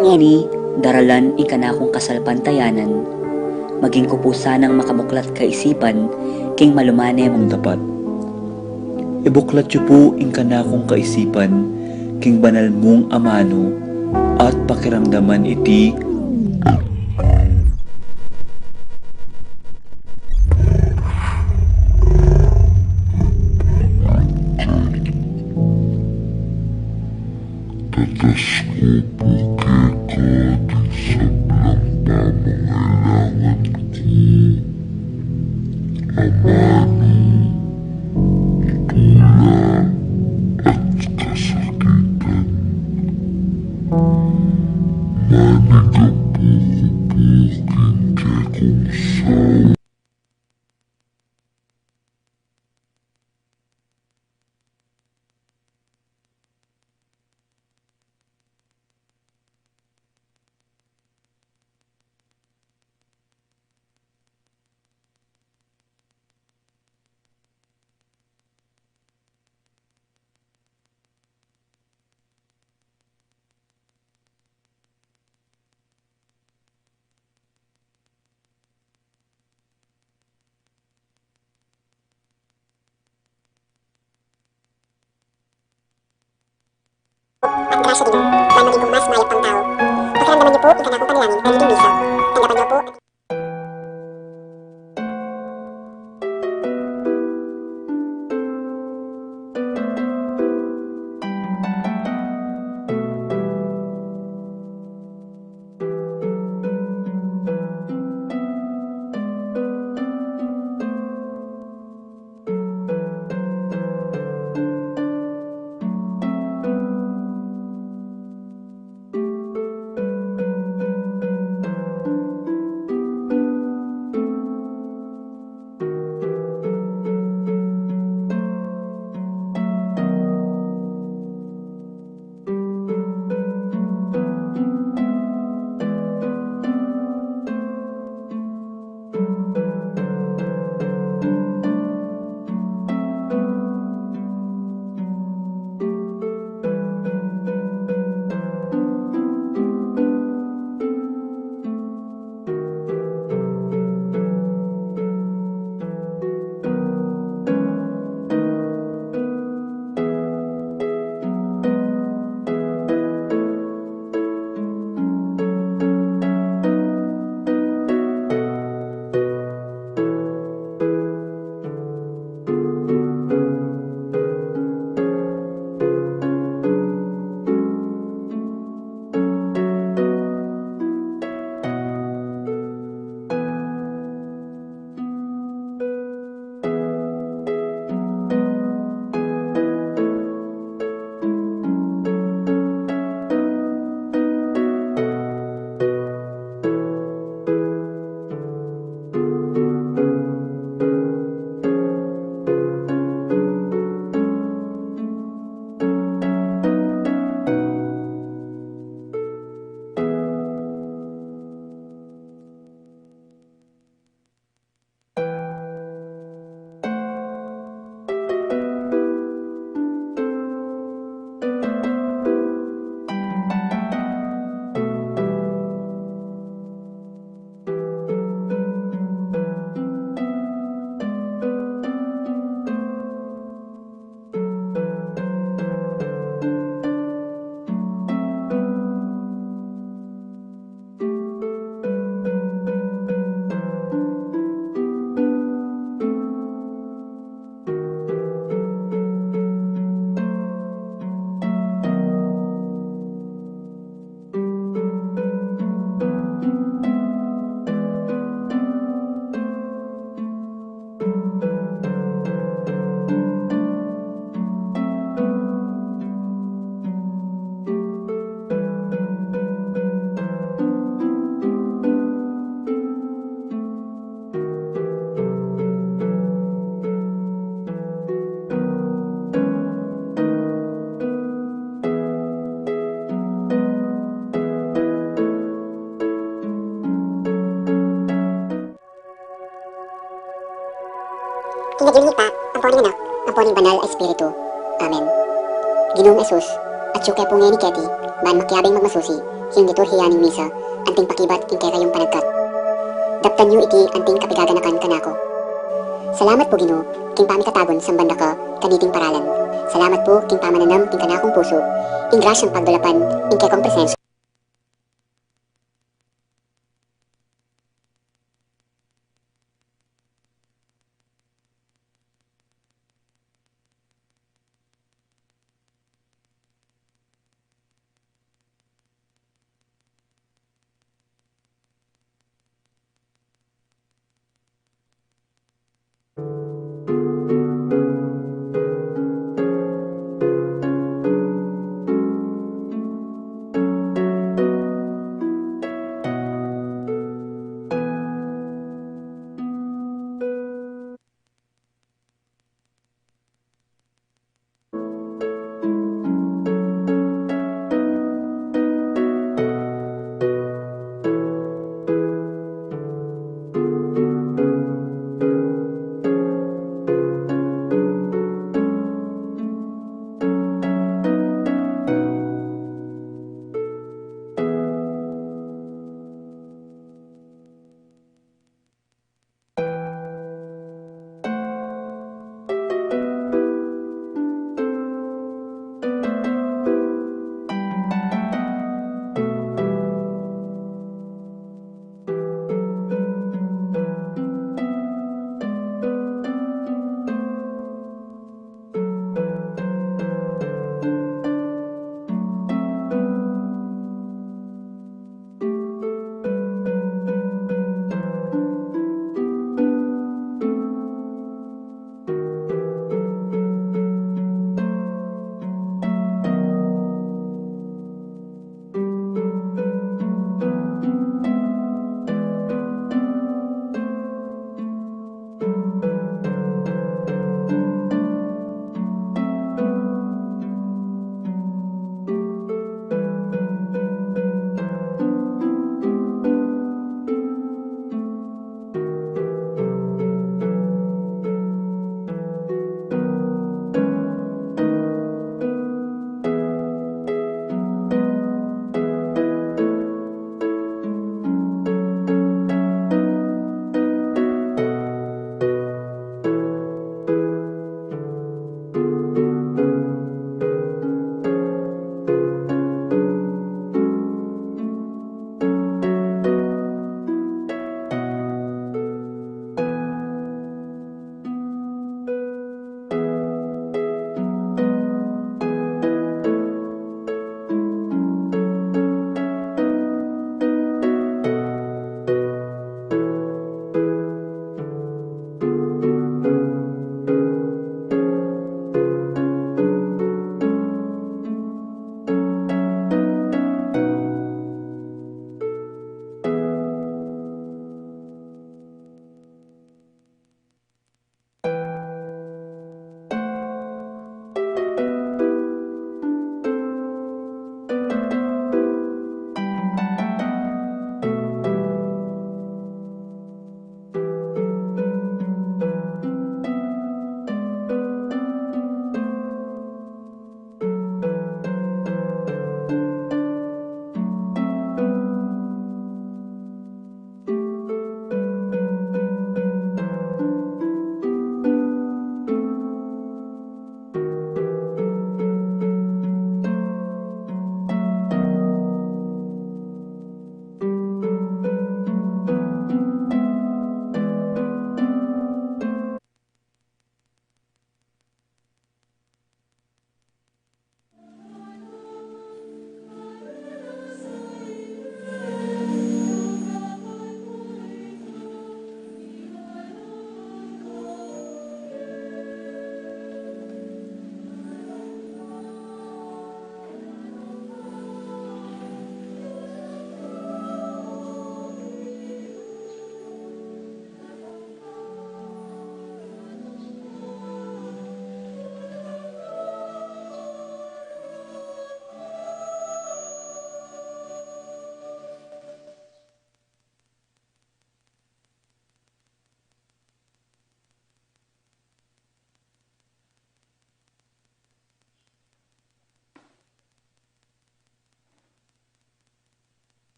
ngeni, daralan ikanakong kasalpantayanan, maging kupusa ng makamuklat kaisipan, king malumane mong dapat. Ibuklat yu po inkanakong kaisipan, king banal mong amano, at pakiramdaman iti Ang grasya din, man maging kong mas mayap pang tao. Pakiramdaman niyo po, ikanakong panalangin, ay naging bisa. Tanggapan niyo po at Kinagimita, ang poning anak, ang poning banal ay espiritu. Amen. Ginoong Esus, at syukay po ngayon ni Keti, man makyabing magmasusi, Hing giturhiyaning misa, anting pakibat ing kay kayong panagkat. Daptan niyo iti anting kapigaganakan kanako. Salamat po Ginoo, king pamikatagon sa banda ka, kaniting paralan. Salamat po king pamananam ing kanakong puso, ing grasyang pagdulapan, ing kay kong presensya.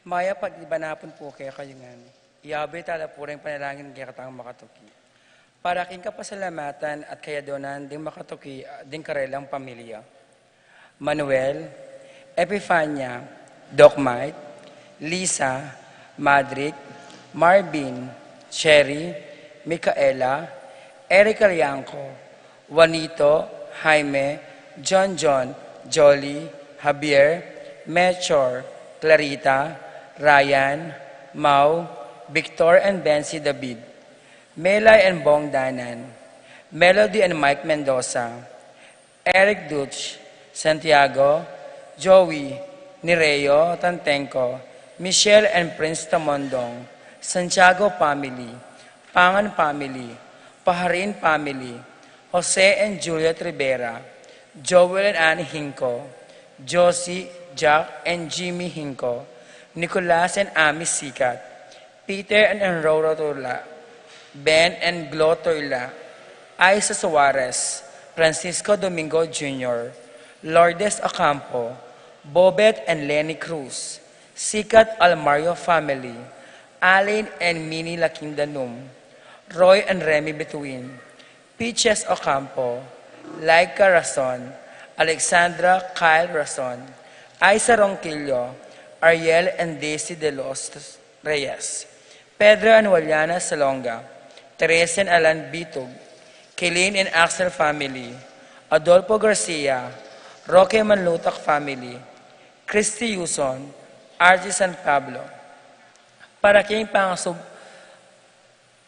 Maya pag-ibanapon po kaya kayungan. Iabay tala po rin panalangin kaya katang makatuki. Para king kapasalamatan at kayadonan ding makatuki ding karelang pamilya. Manuel, Epifania, Docmite, Lisa, Madrick, Marvin, Cherry, Micaela, Erica Lianco, Juanito, Jaime, John, Jolly, Javier, Melchor, Clarita, Ryan, Mau, Victor and Bensi David, Melay and Bong Danan, Melody and Mike Mendoza, Eric Dutch, Santiago, Joey, Nireo Tantenco, Michelle and Prince Tamondong, Santiago family, Pangan family, Paharin family, Jose and Juliet Rivera, Joel and Annie Hinco, Josie, Jack and Jimmy Hinco, Nicolas and Ami Sikat, Peter and Aurora Turla, Ben and Glo Turla, Isa Suarez, Francisco Domingo Jr., Lourdes Ocampo, Bobet and Lenny Cruz, Sikat Almario family, Alain and Minnie Lakindanum, Roy and Remy Between, Peaches Ocampo, Laika Rason, Alexandra Kyle Rason, Isa Ronquillo, Ariel and Daisy De Los Reyes, Pedro and Waliana Salonga, Teresa and Alan Bitug, Kaylin and Axel family, Adolfo Garcia, Roque Manlutak family, Christy Yuson, RG San Pablo. Para kayong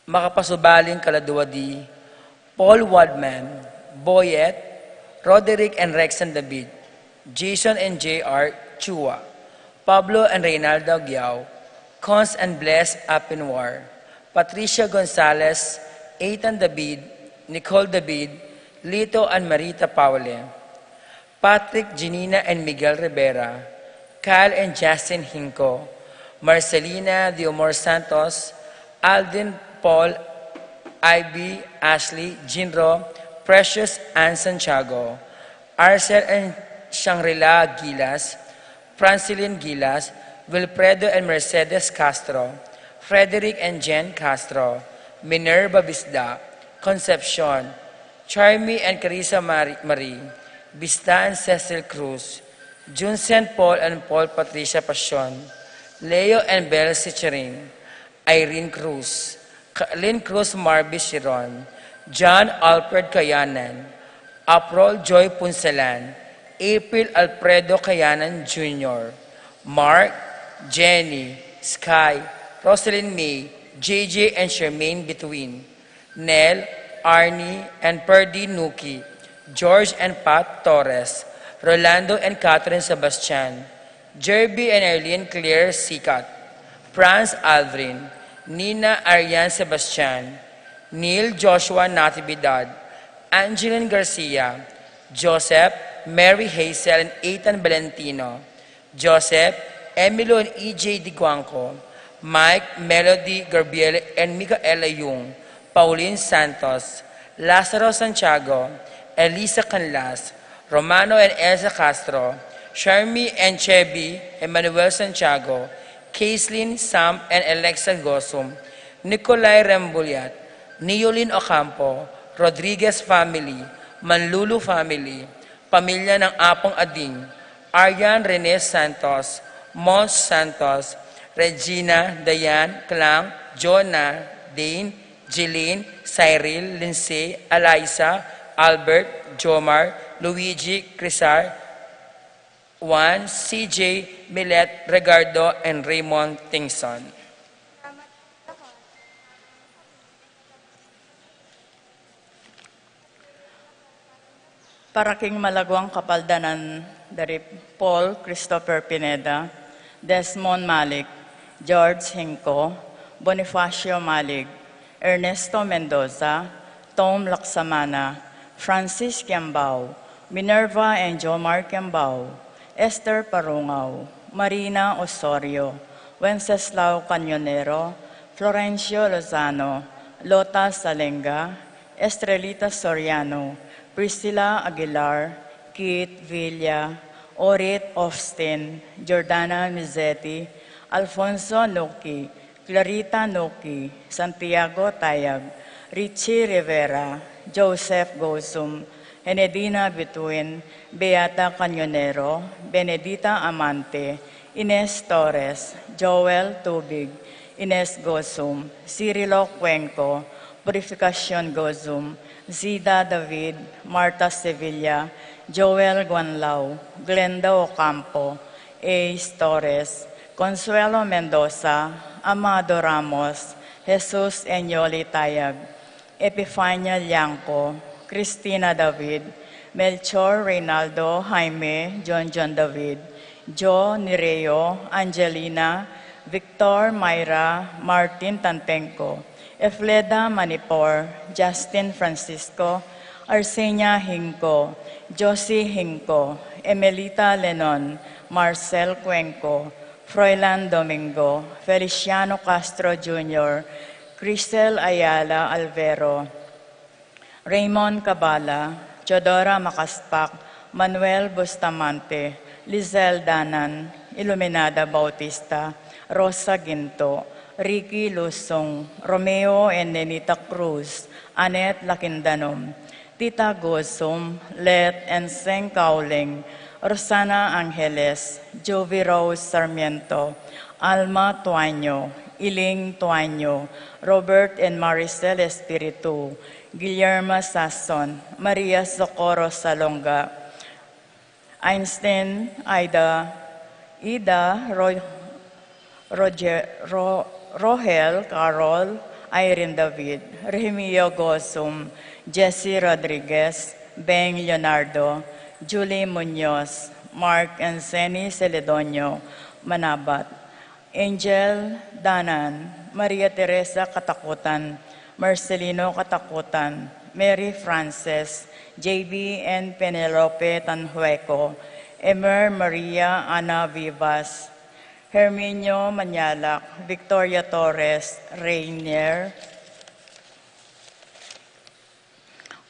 makapasubaling kaladuwadi, Paul Wadman, Boyet, Roderick and Rexon David, Jason and J.R. Chua, Pablo and Reynaldo Giao, Cons and Bless Apinwar, Patricia Gonzalez, Ethan David, Nicole David, Lito and Marita Paule, Patrick, Janina and Miguel Rivera, Kyle and Justin Hinco, Marcelina Diomor Santos, Alden Paul, Ivy, Ashley, Jinro, Precious and Santiago, Arcel and Shangri-La Gilas, Francilin Gilas, Wilfredo and Mercedes Castro, Frederick and Jen Castro, Minerva Bisda, Concepcion, Charmy and Carissa Marie, Bista and Cecil Cruz, June St. Paul and Paul Patricia Pasion, Leo and Belle Sicherin, Irene Cruz, Lynn Cruz Marby Chiron, John Alfred Kayanan, April Joy Punsalan, April Alfredo Kayanan Jr., Mark, Jenny, Sky, Rosalyn May, JJ and Charmaine Between, Nell, Arnie and Perdy Nuki, George and Pat Torres, Rolando and Catherine Sebastian, Jerby and Arlene Claire Sikat, Franz Aldrin, Nina Ariane Sebastian, Neil Joshua Natividad, Angeline Garcia, Joseph, Mary Hazel and Ethan Valentino, Joseph, Emilio and EJ Diguanco, Mike, Melody Garbiel and Micaela Yung, Pauline Santos, Lazaro Santiago, Elisa Canlas, Romano and Elsa Castro, Sharmi and Chevy, Emmanuel Santiago, Kaislyn, Sam and Alexa Gosum, Nicolay Rembuliat, Neolin Ocampo, Rodriguez family, Manlulu family, pamilya ng Apong Ading, Aryan Rene Santos, Mons Santos, Regina, Dayan, Clang, Jonah, Dane, Jeline, Cyril, Lindsay, Eliza, Albert, Jomar, Luigi, Crisar, Juan, CJ, Milet, Regardo, and Raymond Tingson. Para king malagwang kapaldanan dari Paul Christopher Pineda, Desmond Malik, George Hinco, Bonifacio Malig, Ernesto Mendoza, Tom Laksamana, Francis Kiambao, Minerva and Jomar Kiambao, Esther Parungaw, Marina Osorio, Wenceslao Cañonero, Florencio Lozano, Lota Salenga, Estrelita Soriano, Priscilla Aguilar, Kit Villa, Orit Austin, Jordana Mizetti, Alfonso Nuki, Clarita Nuki, Santiago Tayag, Richie Rivera, Joseph Gosum, Enedina Bituin, Beata Canyonero, Benedita Amante, Ines Torres, Joel Tubig, Ines Gosum, Cirilo Cuenco, Purificación Gosum, Zida David, Marta Sevilla, Joel Guanlao, Glenda Ocampo, Ace Torres, Consuelo Mendoza, Amado Ramos, Jesus Enyoli Tayag, Epifania Liangco, Cristina David, Melchor Reynaldo Jaime, John David, Jo Nireo, Angelina, Victor Mayra, Martin Tantenco, Efleda Manipor, Justin Francisco, Arsenia Hinco, Josie Hinco, Emelita Lenon, Marcel Cuenco, Froilan Domingo, Feliciano Castro Jr., Crisel Ayala Alvero, Raymond Cabala, Chodora Makaspak, Manuel Bustamante, Lizelle Danan, Iluminada Bautista, Rosa Ginto, Ricky Lusong, Romeo and Nenita Cruz, Annette Lakindanom, Tita Gosum, Let and Seng Cowling, Rosana Angeles, Jovi Rose Sarmiento, Alma Tuaño, Iling Tuaño, Robert and Maricel Espiritu, Guillermo Sasson, Maria Socorro Salonga, Einstein Ida Rohel Carol, Irene David, Remio Gosum, Jesse Rodriguez, Beng Leonardo, Julie Munoz, Mark and Seni Celedonio, Manabat, Angel Danan, Maria Teresa Katakutan, Marcelino Katakutan, Mary Frances, JB and Penelope Tanhueco, Emer Maria Ana Vivas, Herminio Manyalak, Victoria Torres, Rainier,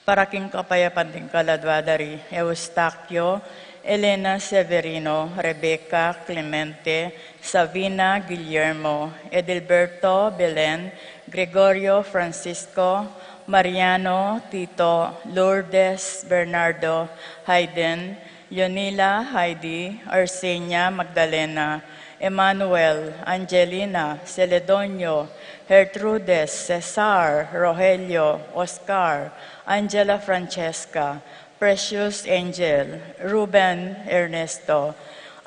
Paraking Kapayapan din Kaladwadari, Eustaquio, Elena Severino, Rebecca Clemente, Savina Guillermo, Edilberto Belen, Gregorio Francisco, Mariano Tito, Lourdes Bernardo, Hayden, Leonila Heidi, Arsenia Magdalena, Emmanuel, Angelina, Celedonio, Gertrudes, Cesar, Rogelio, Oscar, Angela Francesca, Precious Angel, Ruben Ernesto,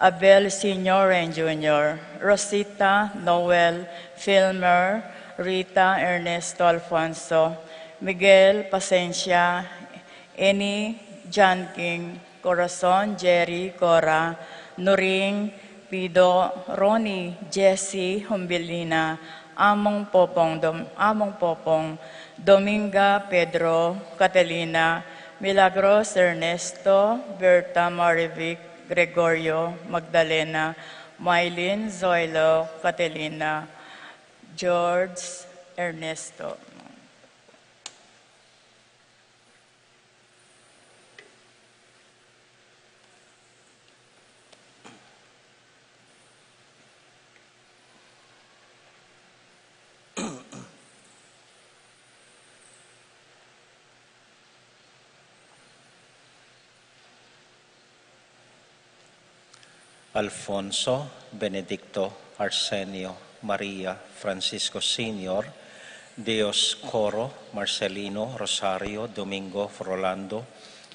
Abel Sr. and Jr., Rosita, Noel, Filmer, Rita Ernesto Alfonso, Miguel Pasencia, Eni, John King, Corazon, Jerry, Cora, Nuring, Pido, Ronnie, Jessie, Humbilina, Among Popong, Dominga, Pedro, Catalina, Milagros, Ernesto, Berta, Marivic, Gregorio, Magdalena, Mylene, Zoilo, Catalina, George, Ernesto. Alfonso, Benedicto, Arsenio, Maria, Francisco Sr., Dios Coro, Marcelino, Rosario, Domingo, Rolando,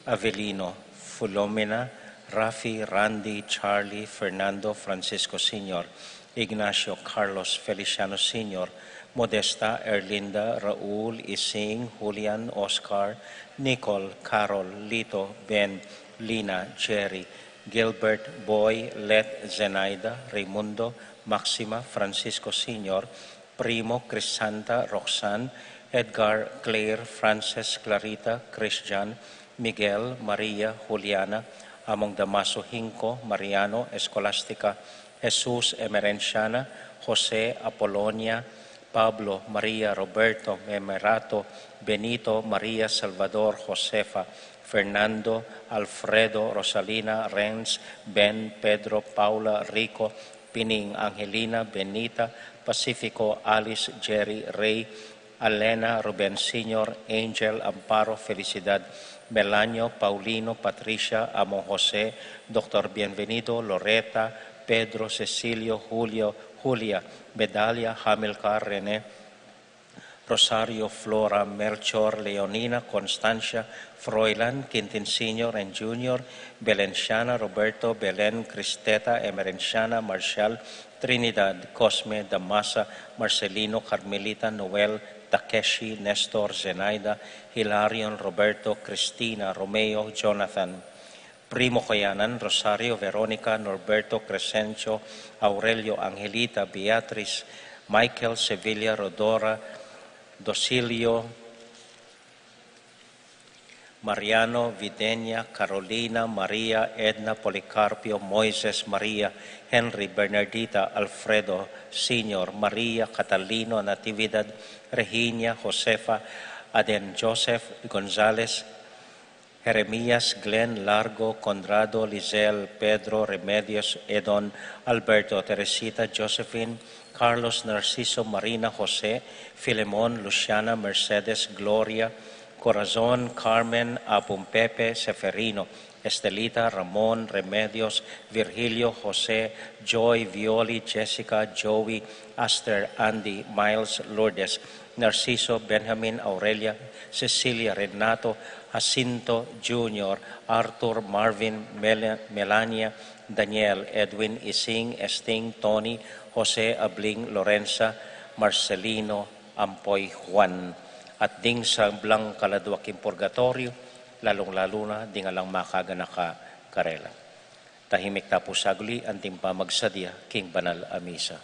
Avelino, Fulomena, Rafi, Randy, Charlie, Fernando, Francisco Sr., Ignacio, Carlos, Feliciano Sr., Modesta, Erlinda, Raul, Ising, Julian, Oscar, Nicole, Carol, Lito, Ben, Lina, Jerry, Gilbert, Boy, Let, Zenaida, Raimundo, Maxima, Francisco Sr., Primo, Crisanta, Roxanne, Edgar, Claire, Frances, Clarita, Christian, Miguel, Maria, Juliana, Among Damaso Hinco, Mariano, Escolastica, Jesus, Emerenciana, Jose, Apolonia, Pablo, Maria, Roberto, Memerato, Benito, Maria, Salvador, Josefa, Fernando, Alfredo, Rosalina, Renz, Ben, Pedro, Paula, Rico, Pining Angelina, Benita, Pacifico, Alice, Jerry, Ray, Alena, Ruben Sr., Angel, Amparo, Felicidad, Melanio, Paulino, Patricia, Amo Jose, Dr. Bienvenido, Loreta, Pedro, Cecilio, Julio, Julia, Medalia, Hamilcar, René, Rosario, Flora, Melchor, Leonina, Constancia, Froilan, Quintin Sr. and Jr., Belenciana, Roberto, Belen, Cristeta, Emerenciana, Marcial, Trinidad, Cosme, Damasa, Marcelino, Carmelita, Noel, Takeshi, Nestor, Zenaida, Hilarion, Roberto, Cristina, Romeo, Jonathan, Primo Coyanan, Rosario, Veronica, Norberto, Crescencio, Aurelio, Angelita, Beatriz, Michael, Sevilla, Rodora, Docilio, Mariano, Videnia, Carolina, Maria, Edna, Policarpio, Moises, Maria, Henry, Bernardita, Alfredo, Senior, Maria, Catalino, Natividad, Regina, Josefa, Aden, Joseph, Gonzales, Jeremías, Glenn, Largo, Conrado, Lizel, Pedro, Remedios, Edon, Alberto, Teresita, Josephine, Carlos, Narciso, Marina, Jose, Filemon, Luciana, Mercedes, Gloria, Corazon, Carmen, Apum Pepe, Seferino, Estelita, Ramon, Remedios, Virgilio, Jose, Joy, Violi, Jessica, Joey, Aster, Andy, Miles, Lourdes, Narciso, Benjamin, Aurelia, Cecilia, Renato, Jacinto, Jr., Arthur, Marvin, Melania, Daniel, Edwin, Ising, Esting, Tony, Jose, Abling, Lorenza, Marcelino, Ampoy, Juan. At ding sa blang kaladwaking purgatorio, lalong-lalo na di nga lang makagana ka karela. Tahimik tapos sagli, anting pa magsadya, king banal a misa.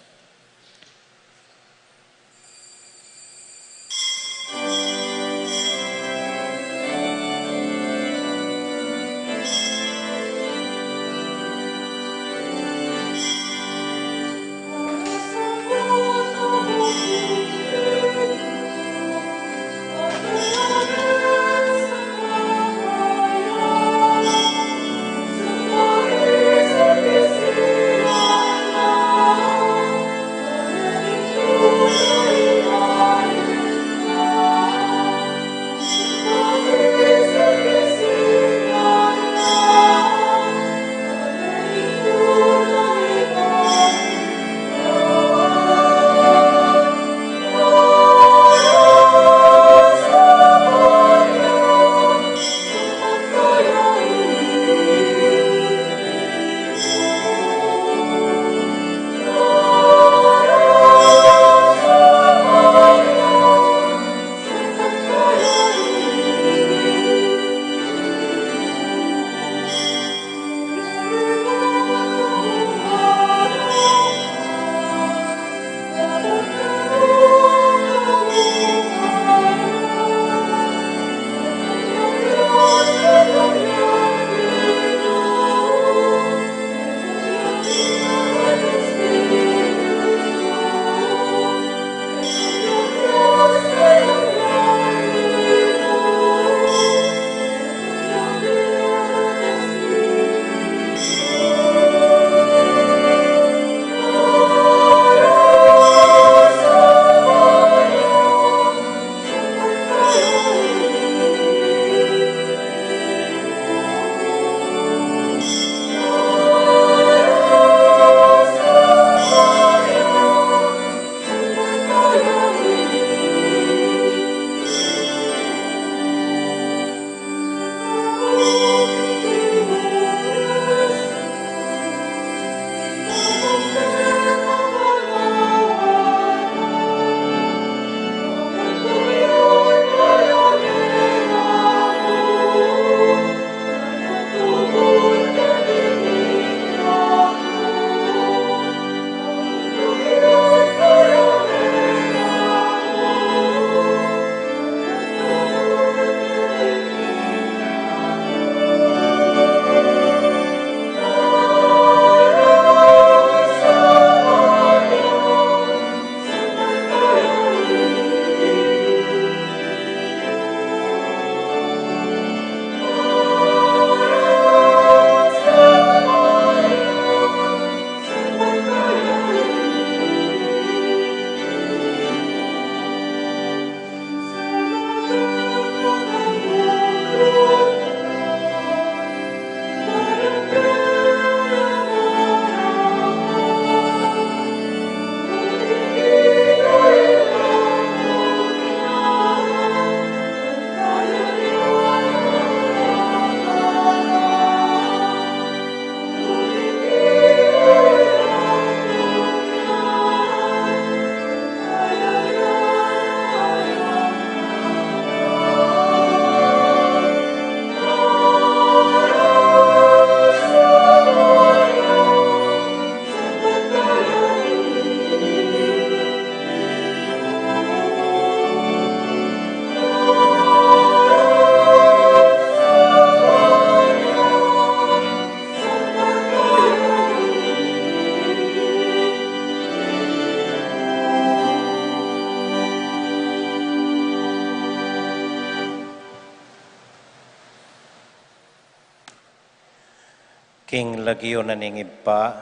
King lagyo na ning iba,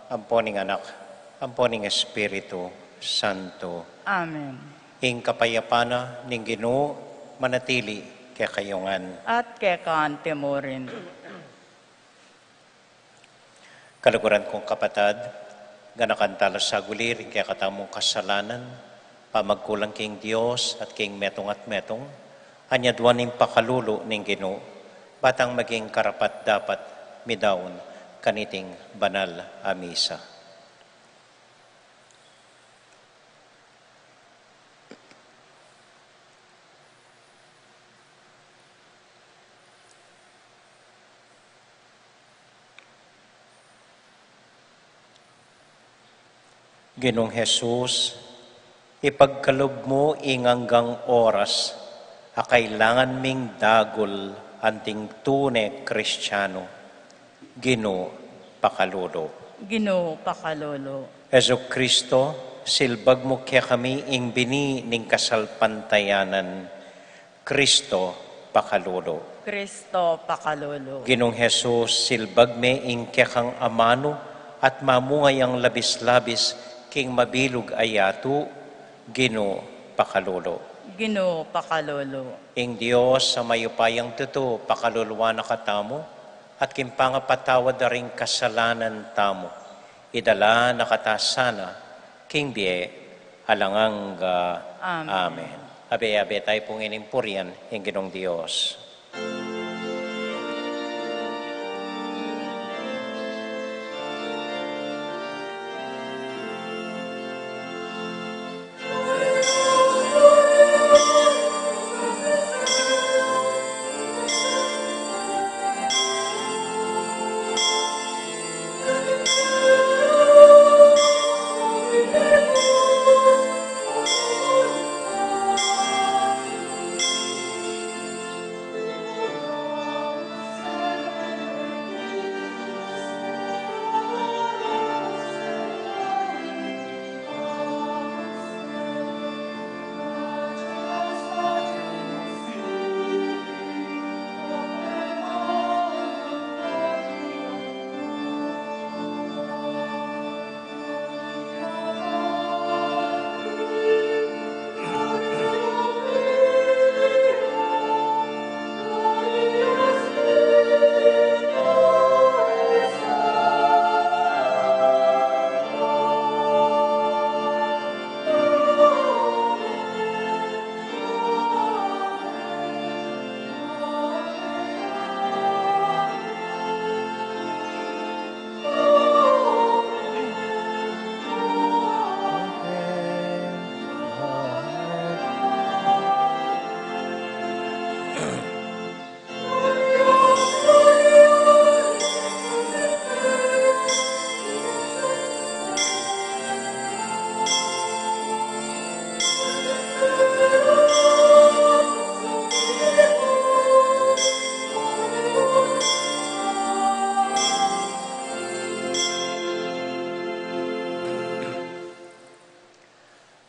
amponing anak, amponing Espiritu Santo. Amen. Ing kapayapana ning Ginoo manatili kay kayungan. At kekaan timurin. Kaluguran kong kapatad, ganakantala sa gulir ing kaya katamong kasalanan, pamagkulang king Dios at king metong at metong, anyadwan ning pakalulo ning Ginoo, batang maging karapat dapat midaon kaniting banal a misa. Ginong Jesus, ipagkalob mo inganggang oras, a kailangan ming dagol anting tune Kristiyano. Ginoo pakalulo. Ginoo pakalolo. Heso Kristo, silbag mo kaya kami ing bini ning kasalpantayanan. Kristo pakalulo. Kristo pakalolo. Ginong Jesus, silbag me ing kaya kang amano at mamungay ang labis-labis king mabilog ayato, Ginoo pakalolo. Ginoo pakalolo. Ing Dios sa mayupayang tuto, pakaluluwa na katamo, at kimpangapatawad na rin kasalanan tamo. Idala na katasana, king biye, alangang Amen. Amen. Abe-abe tayo pong inimpuryan, ing Ginong Dios.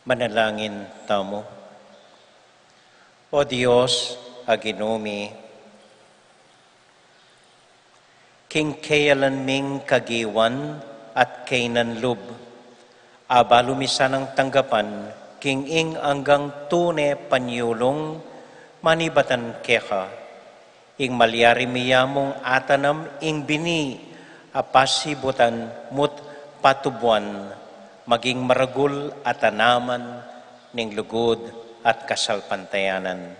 Manalangin tamo. O Dios, aginumi, king kayalan ming kagiwan at kainanlub, abalumisan ang tanggapan, king ing anggang tune panyulong, manibatan keka, ing malyari miyamong atanam ing bini, apasibutan mut patubuan, maging maragul at tanaman ning lugod at kasalpantayanan.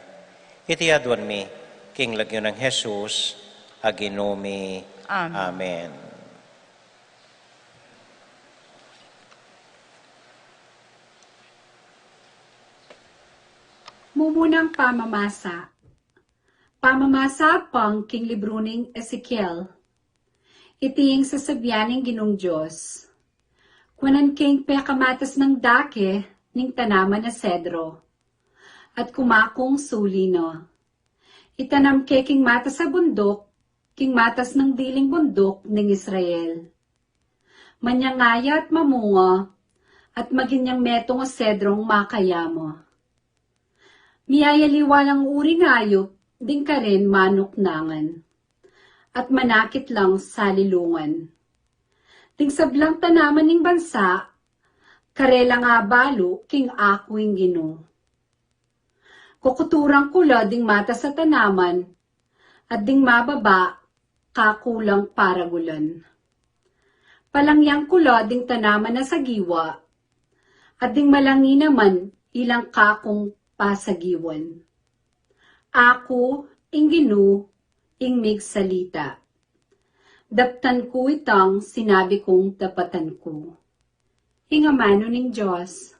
Itiadwan mi, king lagyo ng Jesus, aginumi. Amen. Amen. Mumunang pamamasa. Pamamasa pang king libruning Ezekiel. Itiing sasabianing Ginong Diyos. Kunan king pekamatas ng dake ning tanaman na sedro. At kumakong sulino. Itanam ke king matas sa bundok, king matas ng diling bundok ning Israel. Manyangaya at mamunga, at maginyang metong o sedrong makayamo. Miyayaliwa ng uring ayop, ding ka rin manok nangan. at manakit lang sa lilungan. Ting sablang tanaman ning bansa, karela nga balo king akuing Ginoo. Kukuturang kula ding mata sa tanaman, at ding mababa kakulang paragulan. Palangyang kula ding tanaman na sagiwa, at ding malangi naman ilang kakong pasagiwan. Ako, ing Ginoo, ing migsalita. Daptan ko itang sinabi kong dapatan ko. Hingamano ning Diyos.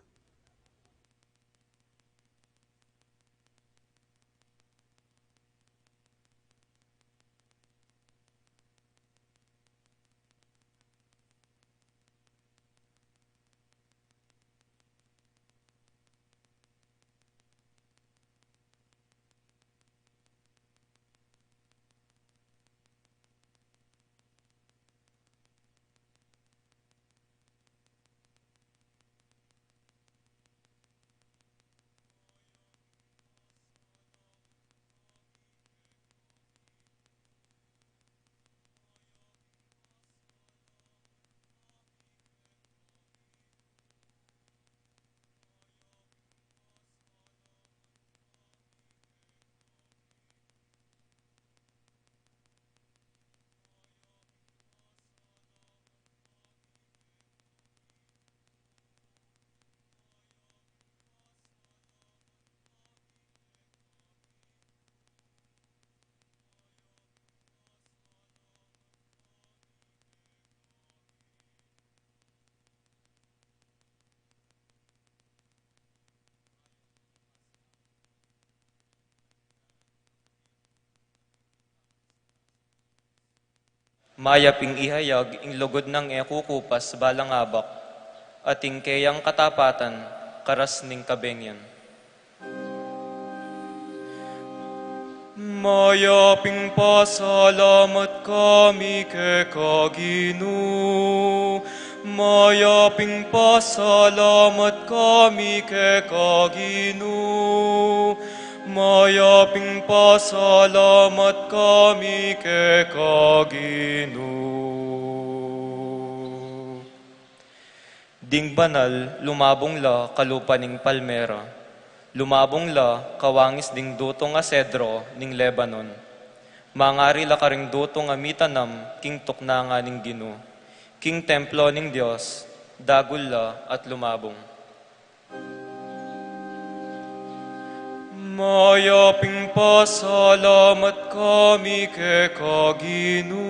Mayaping ihayag ing lugod ng ekukupas balang abak, ating kayang katapatan, karas ning kabengyan. Mayaping pasalamat kami kay Kagino. Mayaping pasalamat kami kay Kagino. Mayaping pasalamat kami kay Kagino. Ding banal, lumabong la kalupaning palmera. Lumabong la, kawangis ding dutong nga sedro ning Lebanon. Mangari la karing dutong nga mitanam, king tukna nga ning Ginoo. King templo ning Dios, dagul la at lumabong. Mayaping pasalamat kami kay Kagino.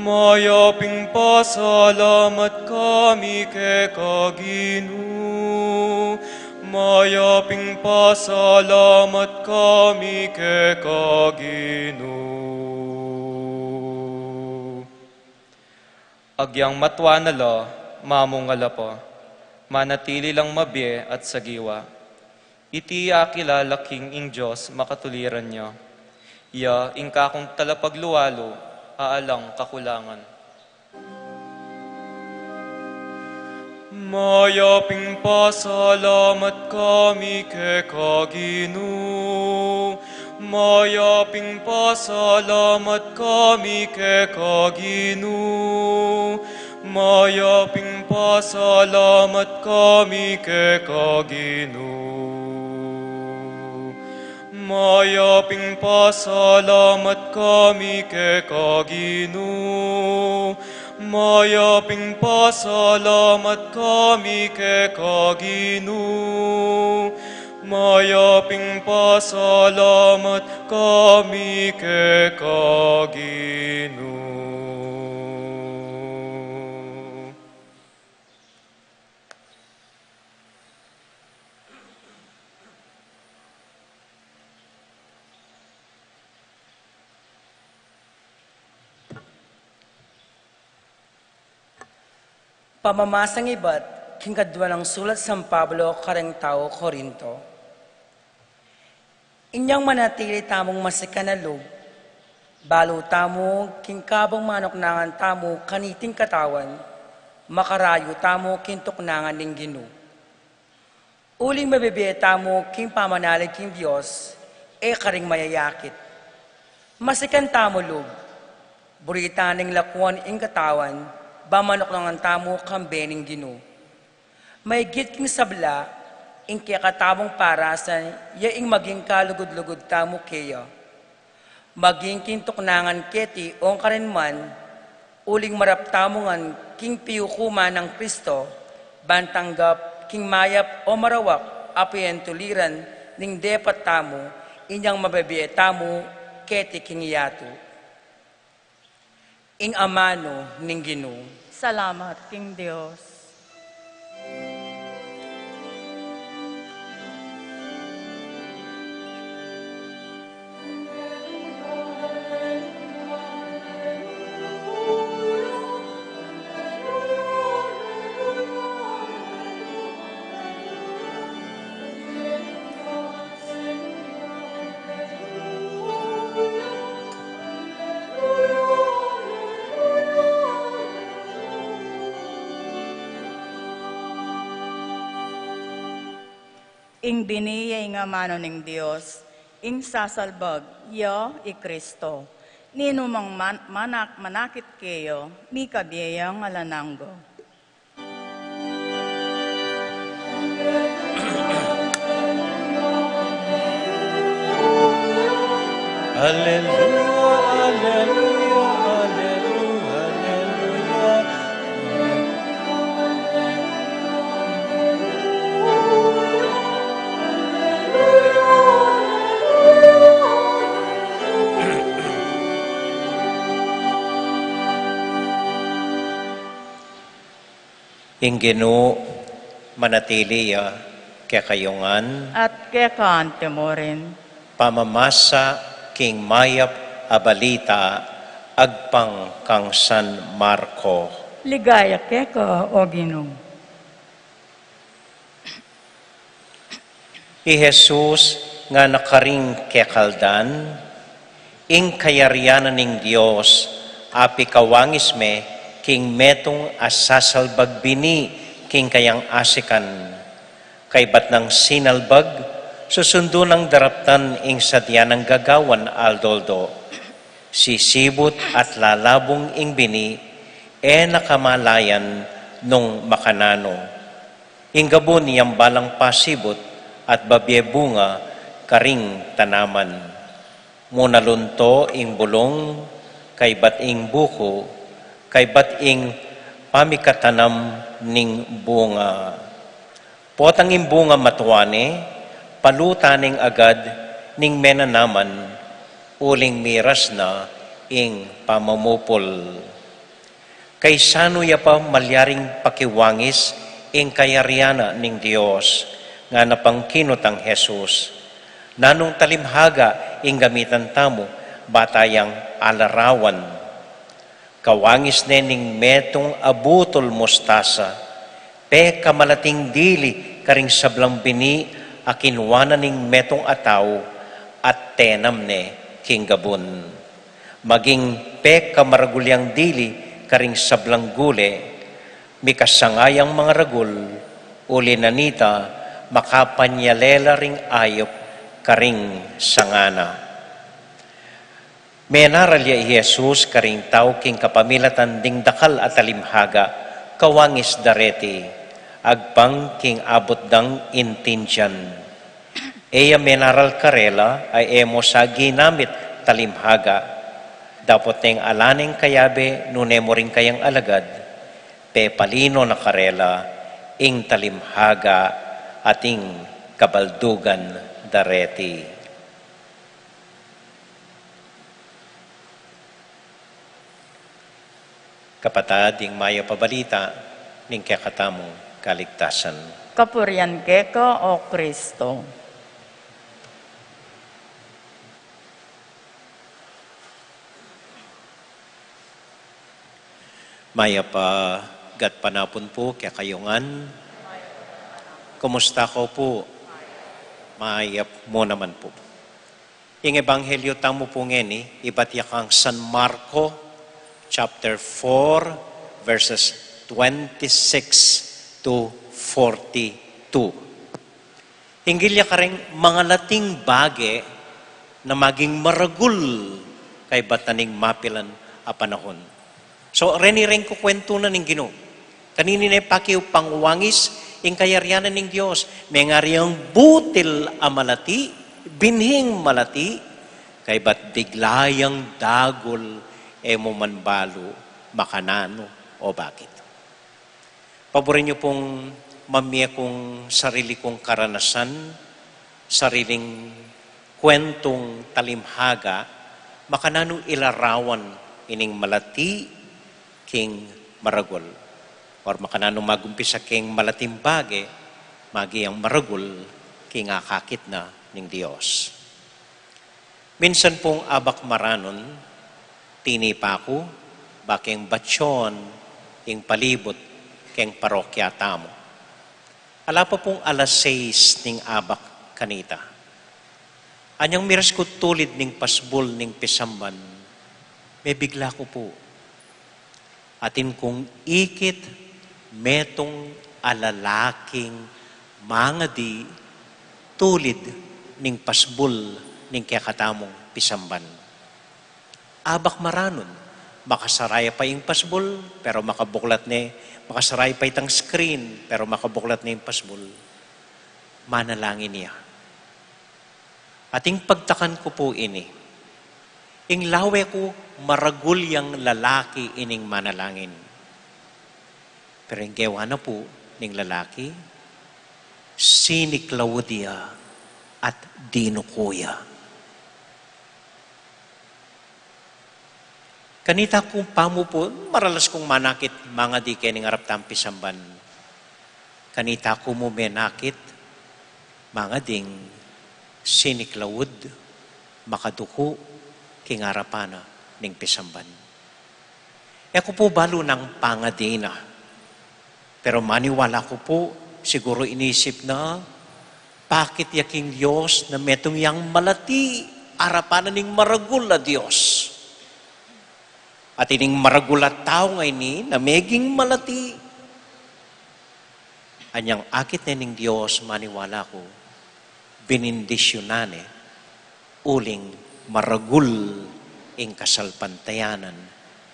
Mayaping pasalamat kami kay Kagino. Mayaping pasalamat kami kay Kagino. Agyang matwa na la, mamungala pa, manatili lang mabye at sagiwa. Iti akilala king ing Diyos makatuliran niya. Ya, ingka kong talapagluwalo, aalang kakulangan. Mayaping pasalamat kami kay Kagino. Mayaping pasalamat kami kay Kagino. Mayaping pasalamat kami kay Kagino. Mayaping pasalamat kami kay Kagino. Mayaping pasalamat kami kay Kagino. Mayaping pasalamat kami kay Kagino. Pamamasang iba't kingkadwa ng sulat San Pablo kareng tao Korinto. Inyang manatili tamong masikanalog, balo tamo kingkabang manoknangan tamo kaniting katawan, makarayo tamo kintuknangan ning Ginoo. Uling mabibiye tamo king pamanalig king Dios, karing mayayakit. Masikan tamo lub, burita ng lakuan ing katawan, bamanok lang ang tamo kambening Ginoo. May git king sabla, ing kaya katabong parasan, yaing maging kalugod-lugod tamo kaya. Maging kintuknangan keti ong karinman, uling maraptamongan king piyukuma ng Kristo, bantanggap king mayap o marawak, apayan tuliran, ning depat tamo, inyang mababiye tamo, keti king iyato. Ing amano ning Ginoo. Salamat, King Diyos. Ing biniyay nga mano ning Dios, ing sasalbag, yo i Kristo. Ninumang manakit kayo, mi kabiyayang alananggo. Hallelujah, hallelujah, hallelujah, hallelujah. Ing Ginoo manatili kaya kayungan, At kekaan timorin, pamamasa king mayap abalita agpang kang San Marco. ligaya keka o Ginoo. I Jesus nga nakaring kekaldan, ing kayarianan ning Dios api kawangis me king metong asasalbag bini king kayang asikan. Kay bat ng sinalbag, susundo ng daraptan ing sadya ng gagawan aldoldo. Sisibot at lalabong ing bini, nakamalayan nung makanano. Ing gabon niyang balang pasibot at babye bunga karing tanaman. Munalunto ing bulong, kay bat ing buko, kay bat ing pamikatanam ning bunga. Potang ing bunga matuane, palutaning agad ning menanaman, uling miras na ing pamamupol. Kay sano ya pa malyaring pakiwangis ing kayariana ning Dios, nga napangkinot ang Jesus. Nanong talimhaga ing gamitan tamo, batayang alarawan. Kawangis ning metong abutol mostasa, pe kamalating dili karing sablang bini akinwana ning metong ataw at tenam ne king gabon. Maging pe kamaragulyang dili karing sablang gule, mikasangayang mga ragul, uli nanita, makapanyalela ring ayop karing sangana. Menaralya Jesus karing tao king kapamilatan ding dakal at talimhaga, kawangis dareti, agpang king abot dang intinjan. Eya menaral karela ay emo sa ginamit talimhaga, dapat ning alaning kayabe nunemo ring kayang alagad, pe palino na karela, ing talimhaga ating kabaldugan dareti. Kapatad, ing maya pabalita, ning kakatamong kaligtasan. Kapurian keka o Kristo. Maya pa gat panapon po kaya kayungan. Kumusta ko po? Mayap mo naman po. Ing ebanghelyo tamo po ngeni, iba't yakang San Marco, chapter 4, verses 26 to 42. Hinggil ya karing mga lating bage na maging maragul kay bataning mapilan a panahon. So, renireng ko kwento na ning Ginoo. Kanini na pakiw pangwangis, ing kayaryanan ning Dios. May ngariang butil a malati, binhing malati, kay bat biglayang dagol emo manbalo, makanano, o bakit. Paborin niyo pong mamaya kong sarili kong karanasan, sariling kwentong talimhaga, makanano ilarawan ining malati king maragol. Or makanano magumpisa king malatimbage, magi ang maragol king akakit na ning Dios. Minsan pong abak maranon, tinipa ko, baking batsyon, ing palibot, king parokya tamo. Ala pa pong alas 6 ning abak kanita. Anyang miras ko tulid ning pasbol ning pisamban, may bigla ko po. Atin kong ikit, metong alalaking mga di tulid ning pasbol ning kakatamong pisamban. Abak maranon, makasaraya pa yung pasbol, pero makabuklat ni, makasaraya pa itang screen, pero makabuklat na yung pasbol. Manalangin niya. Ating pagtakan ko po ini, ing lawe ko maragul yang lalaki ining manalangin. Pero yung gewa na po ning lalaki, si Claudia at Dino Kuya. Kanita kung pamo po, maralas kong manakit mga di kening arap tampisamban. Kanita ko mo menakit mga ding siniklawod, makaduko, kingarapana ning pisamban. Eko po balo ng pangadina. Pero maniwala ko po, siguro inisip na, bakit yaking Diyos na metong yang malati, arapanan ning maragul na Diyos. At ining maragulat tao ngay ni, na meging malati. Anyang akit na ning Diyos, maniwala ko, binindisyonane, uling maragul ing kasalpantayanan,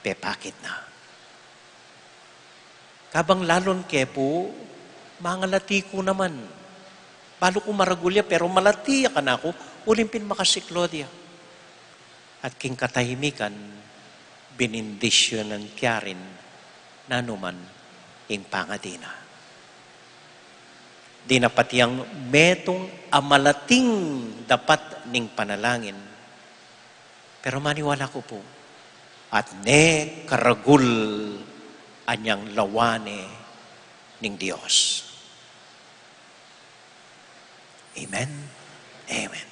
pepakit na. Kabang lalon ke po, mga lati ko naman. Balo ko maragulya, pero malati ka na ako, ulimpin makasiklodya. At king katahimikan, binindisyonan kya rin nanuman ing pangadina. Di na pati ang metong amalating dapat ning panalangin. Pero maniwala ko po, at ne karagul anyang lawane ning Diyos. Amen? Amen.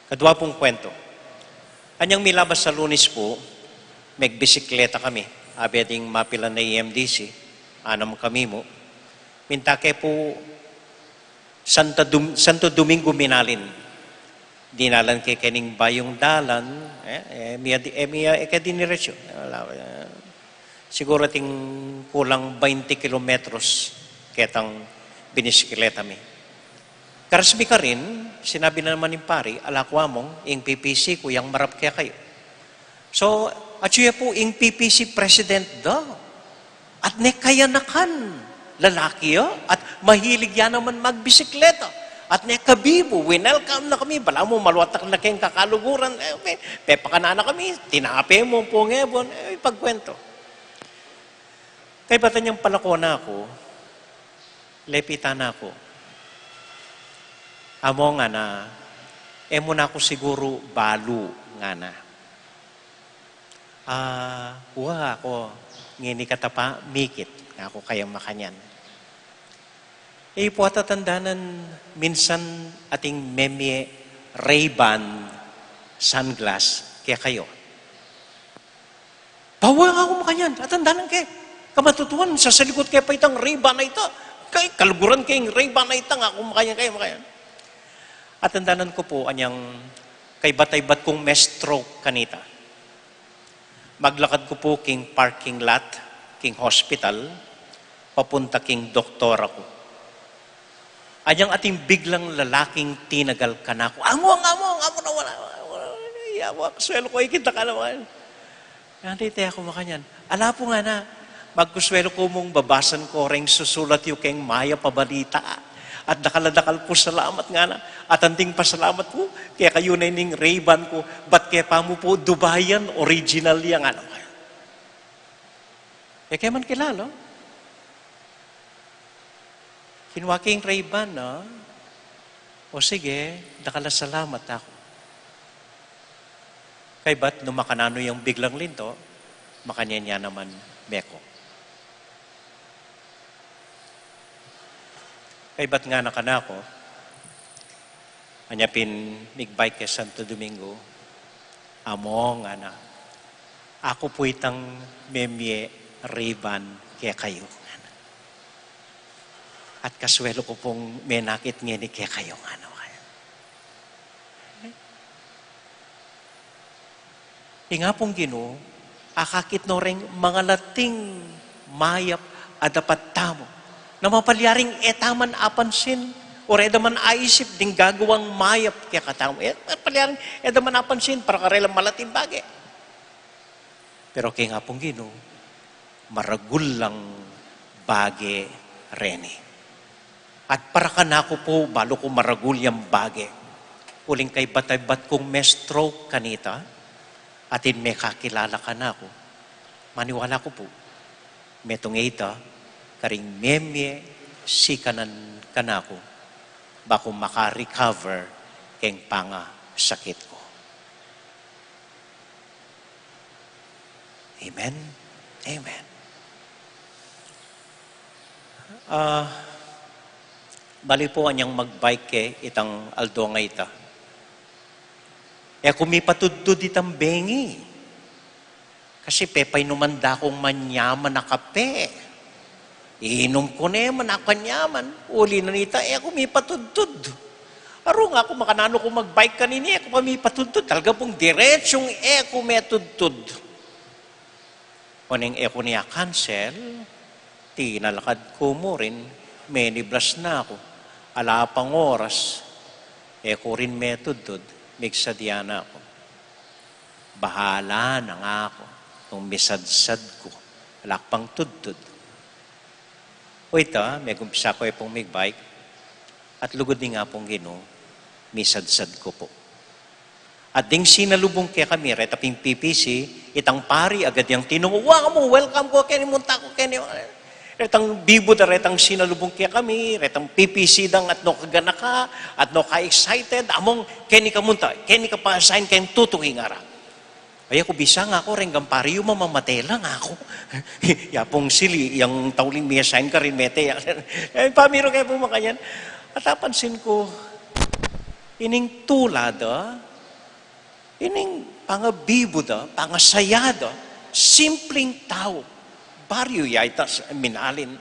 Kadwa pong kwento. Anyang milabas sa Lunes po, magbisikleta kami. Abeding mapilan na EMDC. Anam kami mo. Mintake po Santo Domingo Minalin. Dinalan kay kening bayong dalan. Diniretso. Siguro ting kulang 20 kilometros ketang binisikleta mi. Karasbi ka rin, sinabi na naman ng pari, alakwa mong, ing PPC, kuyang marap kaya kayo. So, at siya po, ing PPC president daw. At ne kaya nakan, lalaki yo, at mahilig yan naman magbisikleta. At ne kabibo, winelcome na kami, bala mo, maluwatak na kayong kakaluguran, pepakanana kami, tinape mo po ngebon, ipagkwento. Kay bata niyang palako na ako, lepita na ako. Amo nga na, emo na ako siguro balo nga na. Huwag ako, ngini katapa, mikit, nga ako kayang makanyan. Po atatandanan, minsan ating memye Ray-Ban sunglass, kaya kayo. Bawa nga ako makanyan, atandanan kayo. Kamatutuan, sa salikot kaya pa itang Ray-Ban na ito. Kay kaluguran kayong Ray-Ban na ito, nga ako makanyan kayo, makanyan. At tandanan ko po, anyang kay batay-bat kong stroke kanita. Maglakad ko po king parking lot, king hospital, papunta king doktor ako. Anyang ating biglang lalaking tinagal ka na ako. Amo na wala. Ay, awa, kaswelo ko, ikita ka naman. Nandito ako makanyan. Ala po nga na, magkuswelo ko mong babasan ko ring susulat yung keng maya pabalita. At dakaladakal po salamat nga na. At anding pasalamat po, kaya kayo na ining Ray-Ban ko, ba't kaya pa mo po Dubayan, original yang ano. Kaya man kilala. Kinwaking Ray-Ban, no? O sige, salamat ako. Kay ba't nung makanano yung biglang linto, makanya niya naman meko. Kay ba't nga nakanako, anyapin migbike kay Santo Domingo, amo nga na, ako po itang memye Ray-Ban kaya kayo. At kaswelo ko pong menakit ngeni kaya kayo nga na. Nga pong Ginoo, akakit no ring mga lating mayap adapat tamo na mapalyaring etaman apansin o edaman aisip ding gagawang mayap kaya katamo. Palyaring edaman apansin para karelang malating bagay. Pero kaya nga pong Ginoo, maragul lang bagay rene. At para kanako po, balo ko maragul yung bagay. Uling kay batay-bat kong may stroke kanita, atin may kakilala ka na ako. Maniwala ko po, metong ita, karing memye, sikanan ka na ako, bako makarecover keng panga sakit ko. Amen? Amen. Bali po anyang magbike ke itang Aldo nga ita. Kumipatudod itang bengi. Kasi pepay numanda kong manyaman na kape. Iinom ko na man ako kanyaman. Uli na nita, kumipatudod. Aro nga ako makanano kung magbike kanini, kumipatudod. Talaga pong diretsyong kumetudod. Kuning niya cancel, tinalakad ko mo rin, meniblas na ako. Ala pang oras, ko rin metudod. Migsadya na ako. Bahala na nga ako nung misadsad ko. Alakpang tudtud. O ito, may gumpisa ko pong migbike at lugod din nga pong Ginoo, misadsad ko po. At ding sinalubong kaya kami, retaping PPC, itang pari agad yung tinungo, wow mo, welcome ko, kaya munta ko, kaya retang bibo da retang sinalubong kaya kami, retang PPC dang at no kagana ka, at no ka-excited, among keni ka munta, keni ka pa-assign kayong tutuking ara. Ay ako bisa nga ako, renggang pari yung mamamatela nga ako. Yapong sili, yung tauling may assign ka rin, mete. Pamiro kayo po makanyan. At napansin ko, ining tulada, ining pangabibo da, pangasayada, simpleng tao, baryo yaitas minalin.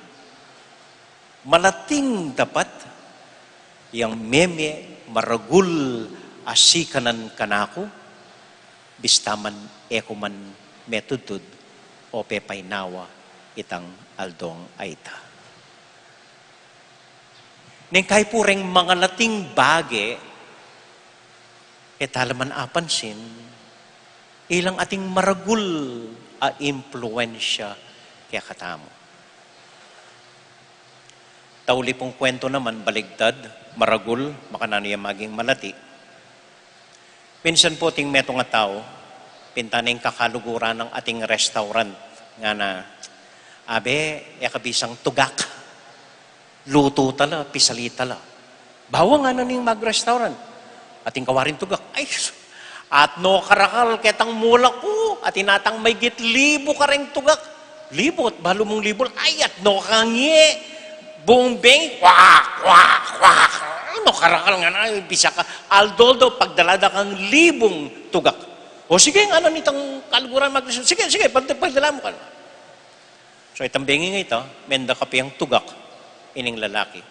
Malating dapat yang meme maragul asikanan kanako bistaman man metudud o pepay nawa itang Aldong aita. Neng kay pureng mga lating bage talaman apansin ilang ating maragul a impluensya kaya katamo. Tauli pong kwento naman, baligtad, maragul, makanano yung maging malati. Minsan po ting meto nga tao, pintaning kakaluguran ng ating restaurant nga na, abe, kabisang tugak, luto tala, pisali tala. Bawa nga na ning mag-restaurant, ating kawarin tugak, ay, at no karakal ketang mulak ko, at inatang may gitlibo ka ring tugak, libot, balo mong libol, ay at no kangi, buong beng, wak, wak, wak, no karakal nga na, bisa ka, aldoldo, pagdalada kang libong tugak. O sige, nga nitang kalguran mag-resort, sige, pagdala mo ka. So itang bengi nga ito, menda kapi ang tugak, ining lalaki.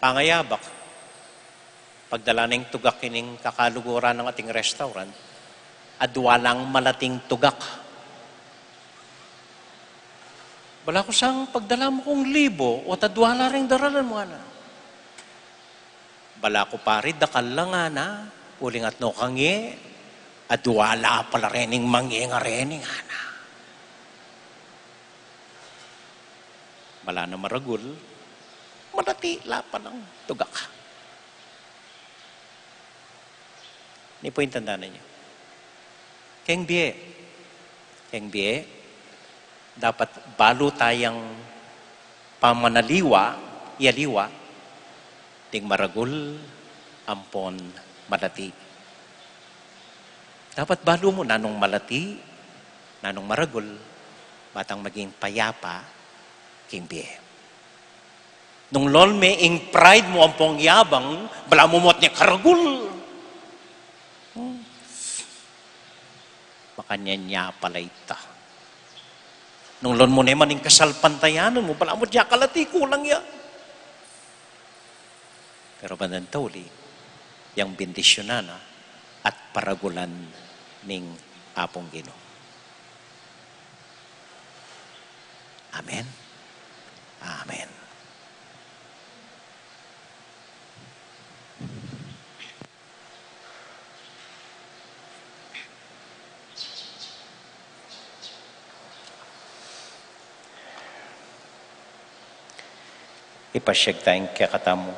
Pangayabak, pagdala ng tugak ining kakaluguran ng ating restaurant, adwalang malating tugak. Wala ko sang pagdala mo kong libo o tadwala rin daralan mo na. Bala ko pari, dakal lang na. uling at no kangi, at wala pala rening mangi nga rening, ana. Wala na maragul, malatila pa ng tugak. Ni po yung tandaan niyo. Keng biye, dapat balo tayang pamanaliwa, ialiwa, ting maragul, ampon, malati. Dapat balo mo nanong malati, nanong maragul, batang maging payapa, king biye. Nung lolme, ing pride mo ampong yabang, bala mo mo't niya karagul. Makanya niya pala ita. Nung lon mo naman ing kasalpantayanan mo, bala mo niya kalati, kulang ya. Pero banantawli, yang bendisyonan at paragulan ning apong Ginoo. Amen. Amen. Ipasyag tayong kakatamo.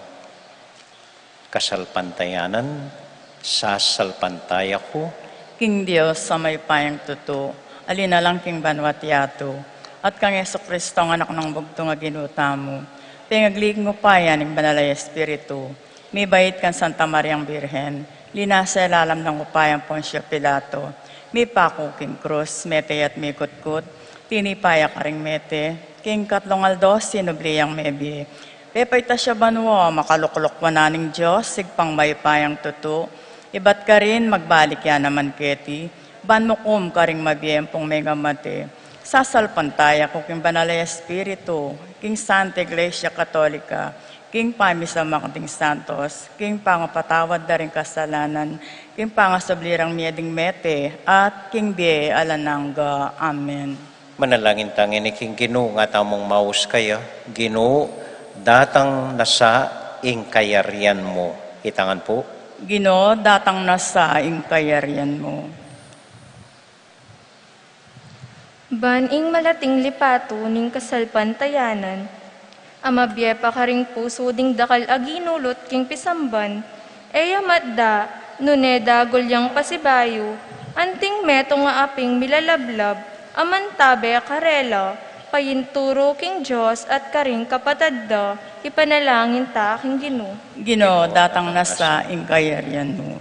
Kasalpantayanan, sasalpantaya ko, King Diyos sa may payang tuto, alina lang king banwat yato, at kang Yeso Kristo ang anak ng bugto nga ginuta mo. Pingaglig mo payan ng banalay Espiritu, may bait kan Santa Mariang Birhen, linasa ilalam ng upayang Poncio Pilato, may pako king krus, mete at may kutkut, tinipaya ka ring mete, king katlong aldos, sinubliyang mebi. Pepay ta siya banwa, makaluklok wananing Diyos, sigpang may payang tuto, ibat ka rin, magbalik yan naman keti, banmukum ka ring mabiyempong megamate, sasalpantaya ko king banalay Espiritu, king Santa Iglesia Katolika, king pamisa makding santos, king pangapatawad da rin kasalanan, king pangasablirang miyading mete, at king biye alanangga. Amen. manalangin tangin ni King Ginoo nga tamong maus kaya, Ginoo, datang nasa ing kayarian mo. Itangan po. Ginoo, datang nasa ing kayarian mo. Baning malating lipato ning kasalpantayanan, amabye pa karing puso ding dakal aginulot king pisamban, eya matda, nuneda gulyang pasibayo, anting meto nga aping milalablab, amantabe karela, payinturo king Diyos at karing kapatadda, ipanalangin ta king Ginoo. Ginoo, datang nasa ing kayarian mo.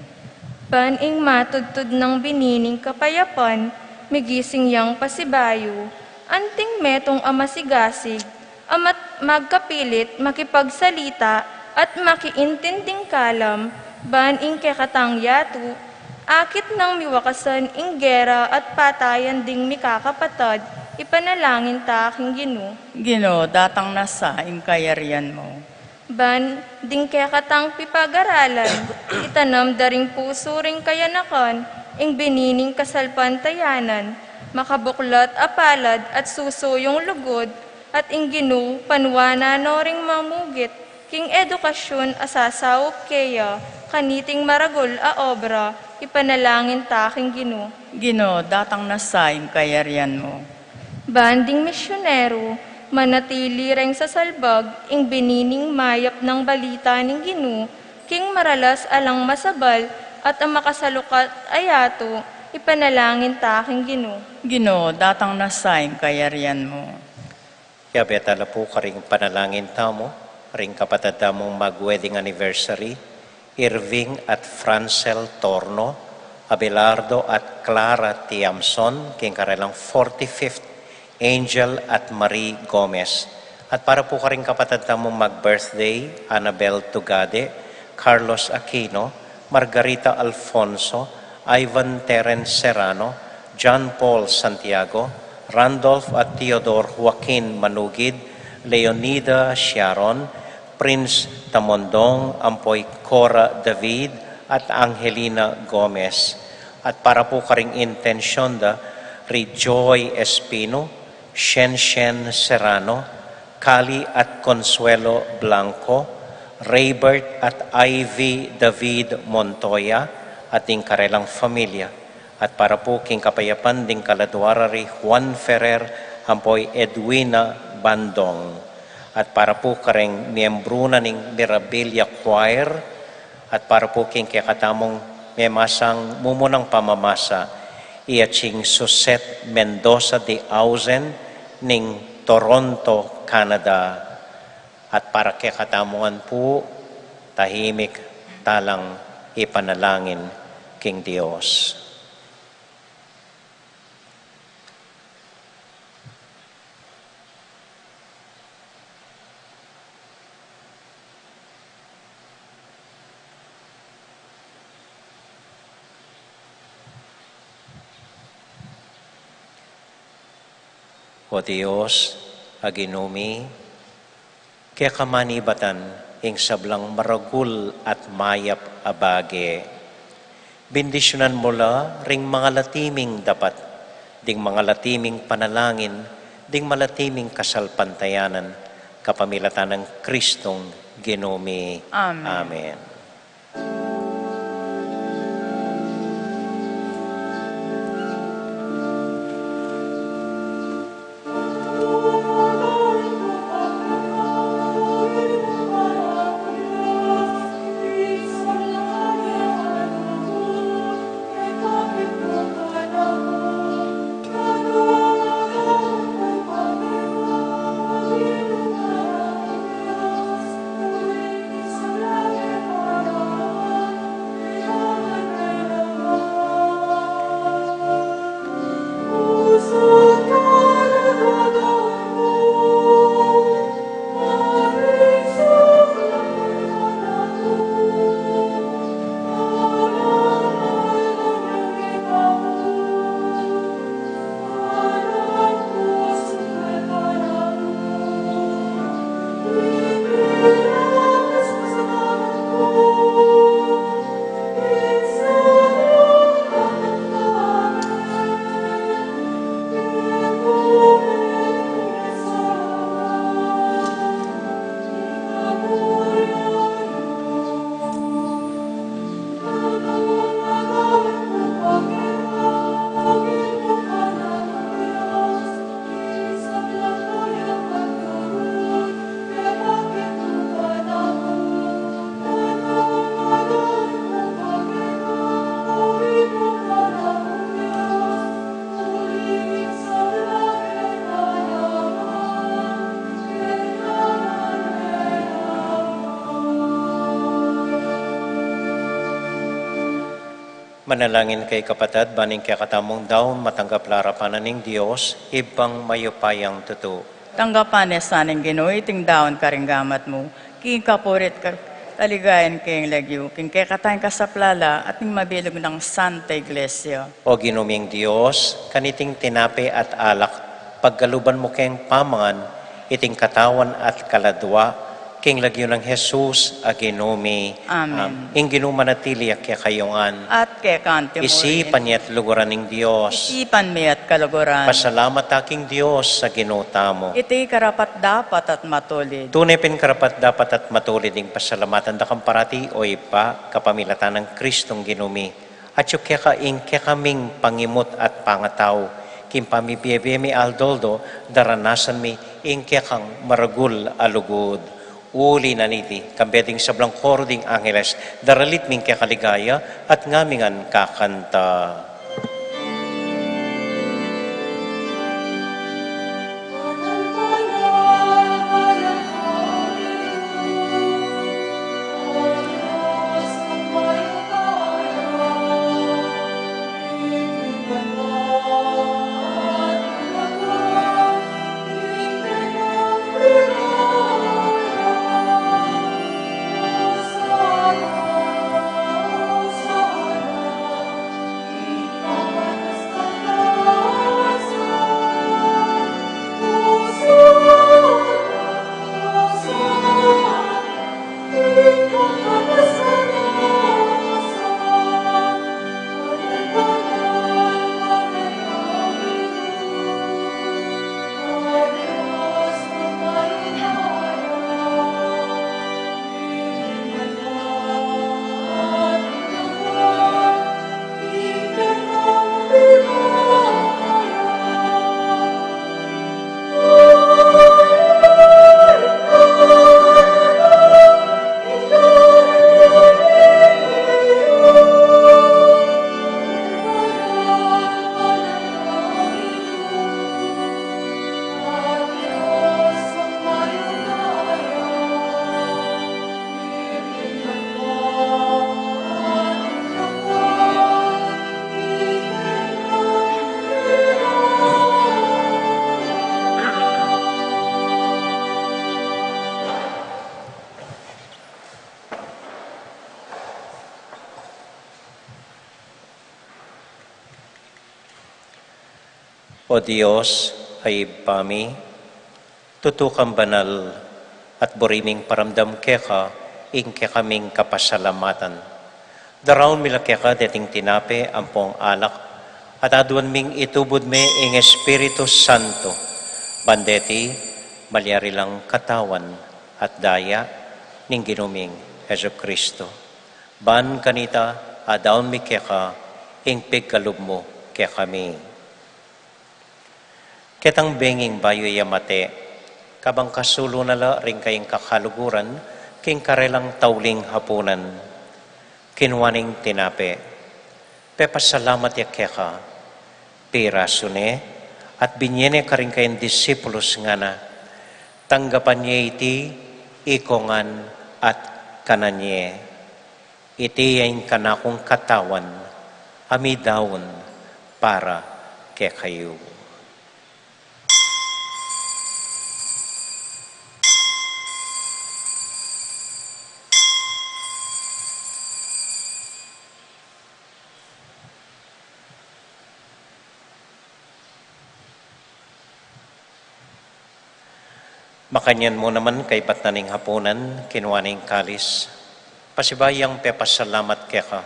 Baning matudtud ng binining kapayapan, migising yang pasibayo, anting metong amasigasig, amat magkapilit, makipagsalita, at makiintinding kalam, baning kekatang yatu, akit ng miwakasan ing gera at patayan ding mikakapatad, ipanalangin ta aking Ginoo. Ginoo, datang nasa ing kayarian mo. Ban, ding kekatang pipag-aralan, itanam daring puso ring kayanakan, ing binining kasalpantayanan, makabuklat apalad at susuyong lugod, at ing Ginoo panwana no ring mamugit, king edukasyon asasawop keya, kaniting maragol a obra, ipanalangin ta aking Ginoo. Ginoo, datang nasa ing kayarian mo. Banding misyonero, manatili ring sa salbag, ing binining mayap ng balita ning Ginoo, king maralas alang masabal, at ang makasalukat ayato, ipanalangin ta aking Ginoo. Ginoo, datang nasa ing kayarian mo. Kaya betala po karing panalangin tamo, ring kapatid tamong mag-wedding anniversary, Irving at Francel Torno, Abelardo at Clara Tiamson, king karelang 45th, Angel at Marie Gomez. At para po karing kapatid tamong mag-birthday, Annabel Tugade, Carlos Aquino, Margarita Alfonso, Ivan Terence Serrano, John Paul Santiago, Randolph at Theodore Joaquin Manugid, Leonida Sharon, Prince Tamondong, Ampoy Cora David, at Angelina Gomez. At para po karing intensyon da, Rejoy Espino, Shen Serrano, Kali at Consuelo Blanco, Raybert at Ivy David Montoya, at ding karelang familia, at para po king kapayapan ding kaladwarari Juan Ferrer, hampoy Edwina Bandong, at para po kareng miyembro na ning Mirabilia Choir, at para po king kakatamong memasang mumunang pamamasa, Iaching Susette Mendoza de Ausen ning Toronto, Canada. At para kakatamuan po, tahimik talang ipanalangin king Dios. O Dios, aginumi, kaya kamanibatan ing sablang maragul at mayap abage. Bendisyonan mo la ring mga latiming dapat, ding mga latiming panalangin, ding malatiming kasalpantayanan, kapamilatan ng Kristong ginumi. Amen. Amen. Manalangin kay kapatid, baning kaya katamong daw matanggap larapanan ng Diyos, ibang mayupayang tuto. Tanggapan saning Ginoo iting daon karinggamat mo, king kapurit ka taligayan king lagyo, king kay katayin ka sa plala at ning mabilog ng Santa Iglesia. O ginuming Diyos, kaniting tinape at alak, paggaluban mo kayong pamangan, iting katawan at kaladwa, king lagyo ng Jesus, a ginumi. Amen. Ing ginumanatili kaya kayongan. At kay kanti mo Isipan niya at luguran ng Diyos. isipan mi at kaluguran. Pasalamat aking Diyos sa ginuta mo. Iti karapat dapat at matulid. Tunay pin karapat dapat at matulid ng pasalamatan da kang parati o ipa kapamilatan ng Kristong ginumi. At yung kaya kaming pangimot at pangataw, kim pamibiyemi aldoldo, daranasan mi ing kaya kang maragul alugod. Uli na niti, kambeding sablang koro ding angeles, daralit ming kaya kaligaya at ngamingan kakanta. O Diyos, ay pami, tutukang banal at buriming paramdam keka, ingke kaming kapasalamatan. Daraon mila keka deting tinape ampong alak, at aduan ming itubod me ing Espiritu Santo, bandeti, malyari lang katawan at daya ning ginuming Heso Kristo. Ban kanita, adaon mi keka, ing pigkalub mo kaya kami. Ketang benging bayo yamate, kabang kasulo nala ring kayong kakaluguran, king karelang tauling hapunan, kinwaning tinape. Pepasalamat ya keka, pirasune, at binyene ka rin kayong disipulos nga na, tanggapan niya iti, ikongan at kananye. Iti yain kanakong katawan, amidawon para kay kayo. Makanyan mo naman kay batnaning hapunan, kinwaning kalis. Pasibayang pepasalamat kaya ka.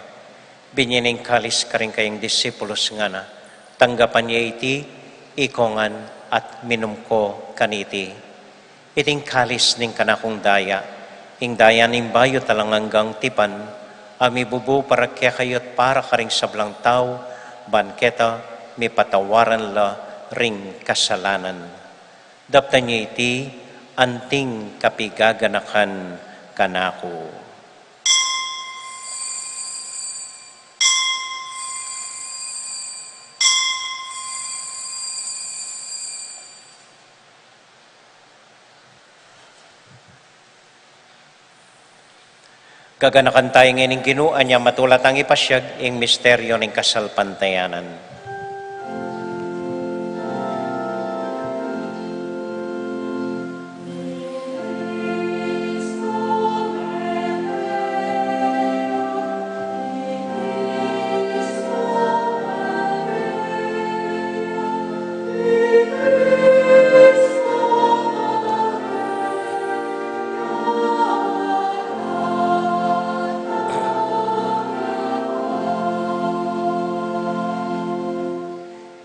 Binyaning kalis ka rin kayong disipulos nga na. Tanggapan niya iti, ikongan at minum ko kaniti. Iting kalis ning kanakong daya. Ing daya ning bayo talang hanggang tipan. Ami bubu para kaya kayo't para ka ring sablang tao. Banketa, may patawaran la ring kasalanan. Daptan niya iti, anting kapigaganakan kanako. Gaganakan tayo ngayon ng Ginoo niya matulat ang ipasyag ing misteryo ng kasalpantayanan.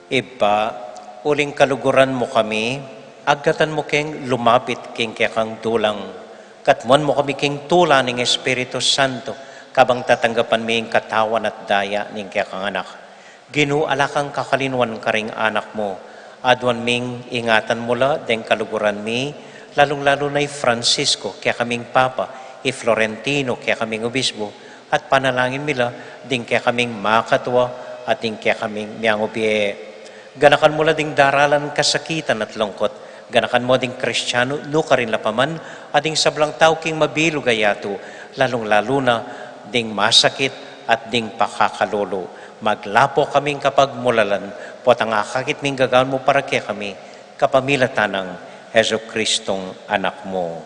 Iba, uling kaluguran mo kami, agatan mo keng lumapit king kekang tulang. Katmon mo kami king tula ng Espiritu Santo, kabang tatanggapan mi ing katawan at daya ning kekang anak. Ginoo alakang kakalinwan ka ring anak mo, adwan ming ingatan mo la deng kaluguran mi, lalong-lalo na'y Francisco, kaya kaming Papa, i Florentino, kaya kaming Obispo, at panalangin mila, ding kaya kaming makatwa, at ding kaya kaming miyangobie. Ganakan mo la ding daralan kasakitan at lungkot. Ganakan mo ding Kristiyano, no ka rin lapaman, at ding sablang tao king mabilo gayato, lalong-lalo na ding masakit at ding pakakalolo. Maglapo kaming kapag mulalan, potang akakit ming gagawin mo para kaya kami, kapamilatan ng Heso Kristong anak mo.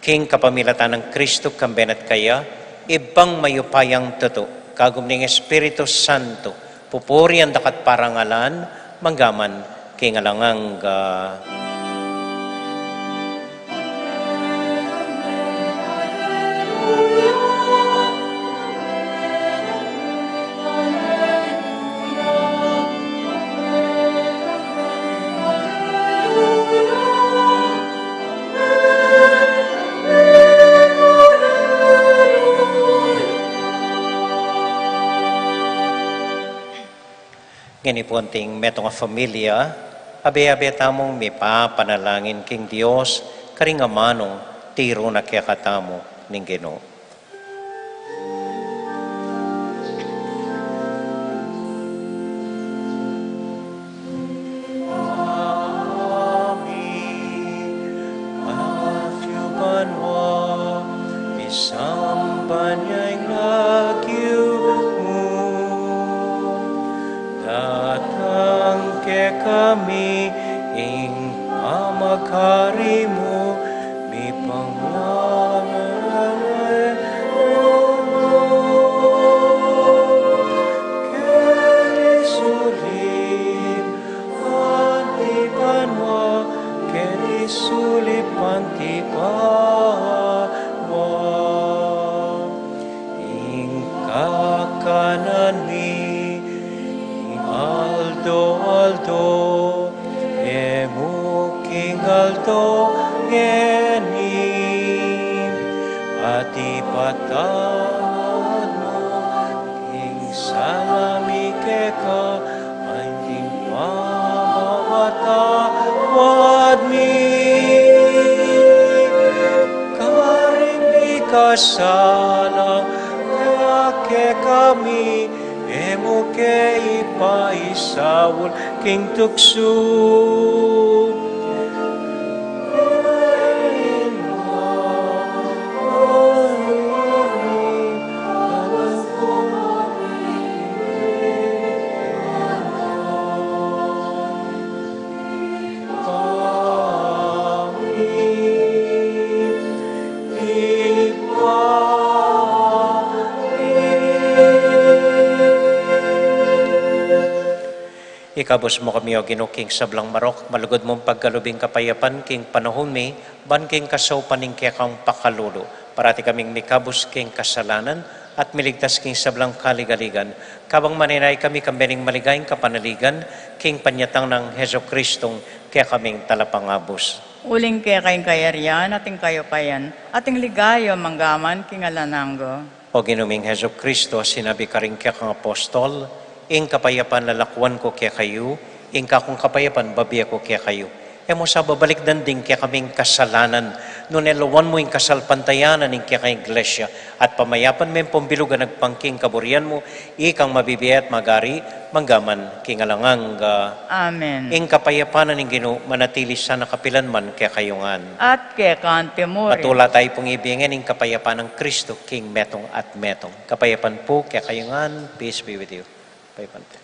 King kapamilatan ng Kristo kambenat kaya, ibang mayupayang toto, kagum ning Espiritu Santo, pupuri ang dakat parangalan, manggaman, kingalangang Nginipunting metong familia, abe-abe tamong may papanalangin king Dios, karing amanong tiro na kaya katamo ning Ginoo. Kami ing amakari mo, mi panglangan mo, kaya suli sulipan ti pawa. Kakanani aldo emuking aldo geni ati patan mo king salami keka anjing pamawatawad mi karing ikasala ke kami emo ke ipaisawol king tukso Ikabos mo kami o Ginoo king sablang marok, malugod mong pagkalubing kapayapan king panahon mi, ban king kasaw paning kang pakalulo. Parati kaming mikabos king kasalanan at miligtas king sablang kaligaligan. Kabang maninay kami kambening maligayang kapanaligan, king panyatang ng Heso Kristong kaya kaming talapangabos. Uling kaya kayong kayarian, ating kayo payan, ating ligayo manggaman king alananggo. O Ginuming Heso Kristo, sinabi ka rin kaya kang apostol, ing kapayapan lalakwan ko kaya kayo, ing kakong kapayapan babiya ko kaya kayo. Mo sa babalik danding kaya kaming kasalanan, nun elawan mo ing kasalpantayanan ing kaya kay iglesia, at pamayapan mo yung pambilugan nagpangking kaburian mo, ikang mabibiyat magari, manggaman king alangang Amen. ing kapayapanan ing Ginoo manatili sa nakapilan man kaya kayungan. At kaya kante mo rin. Patula tayo pong ibigin ing kapayapan ng Kristo, King Metong at Metong. Kapayapan po kaya kayungan, peace be with you. Kapayapan po.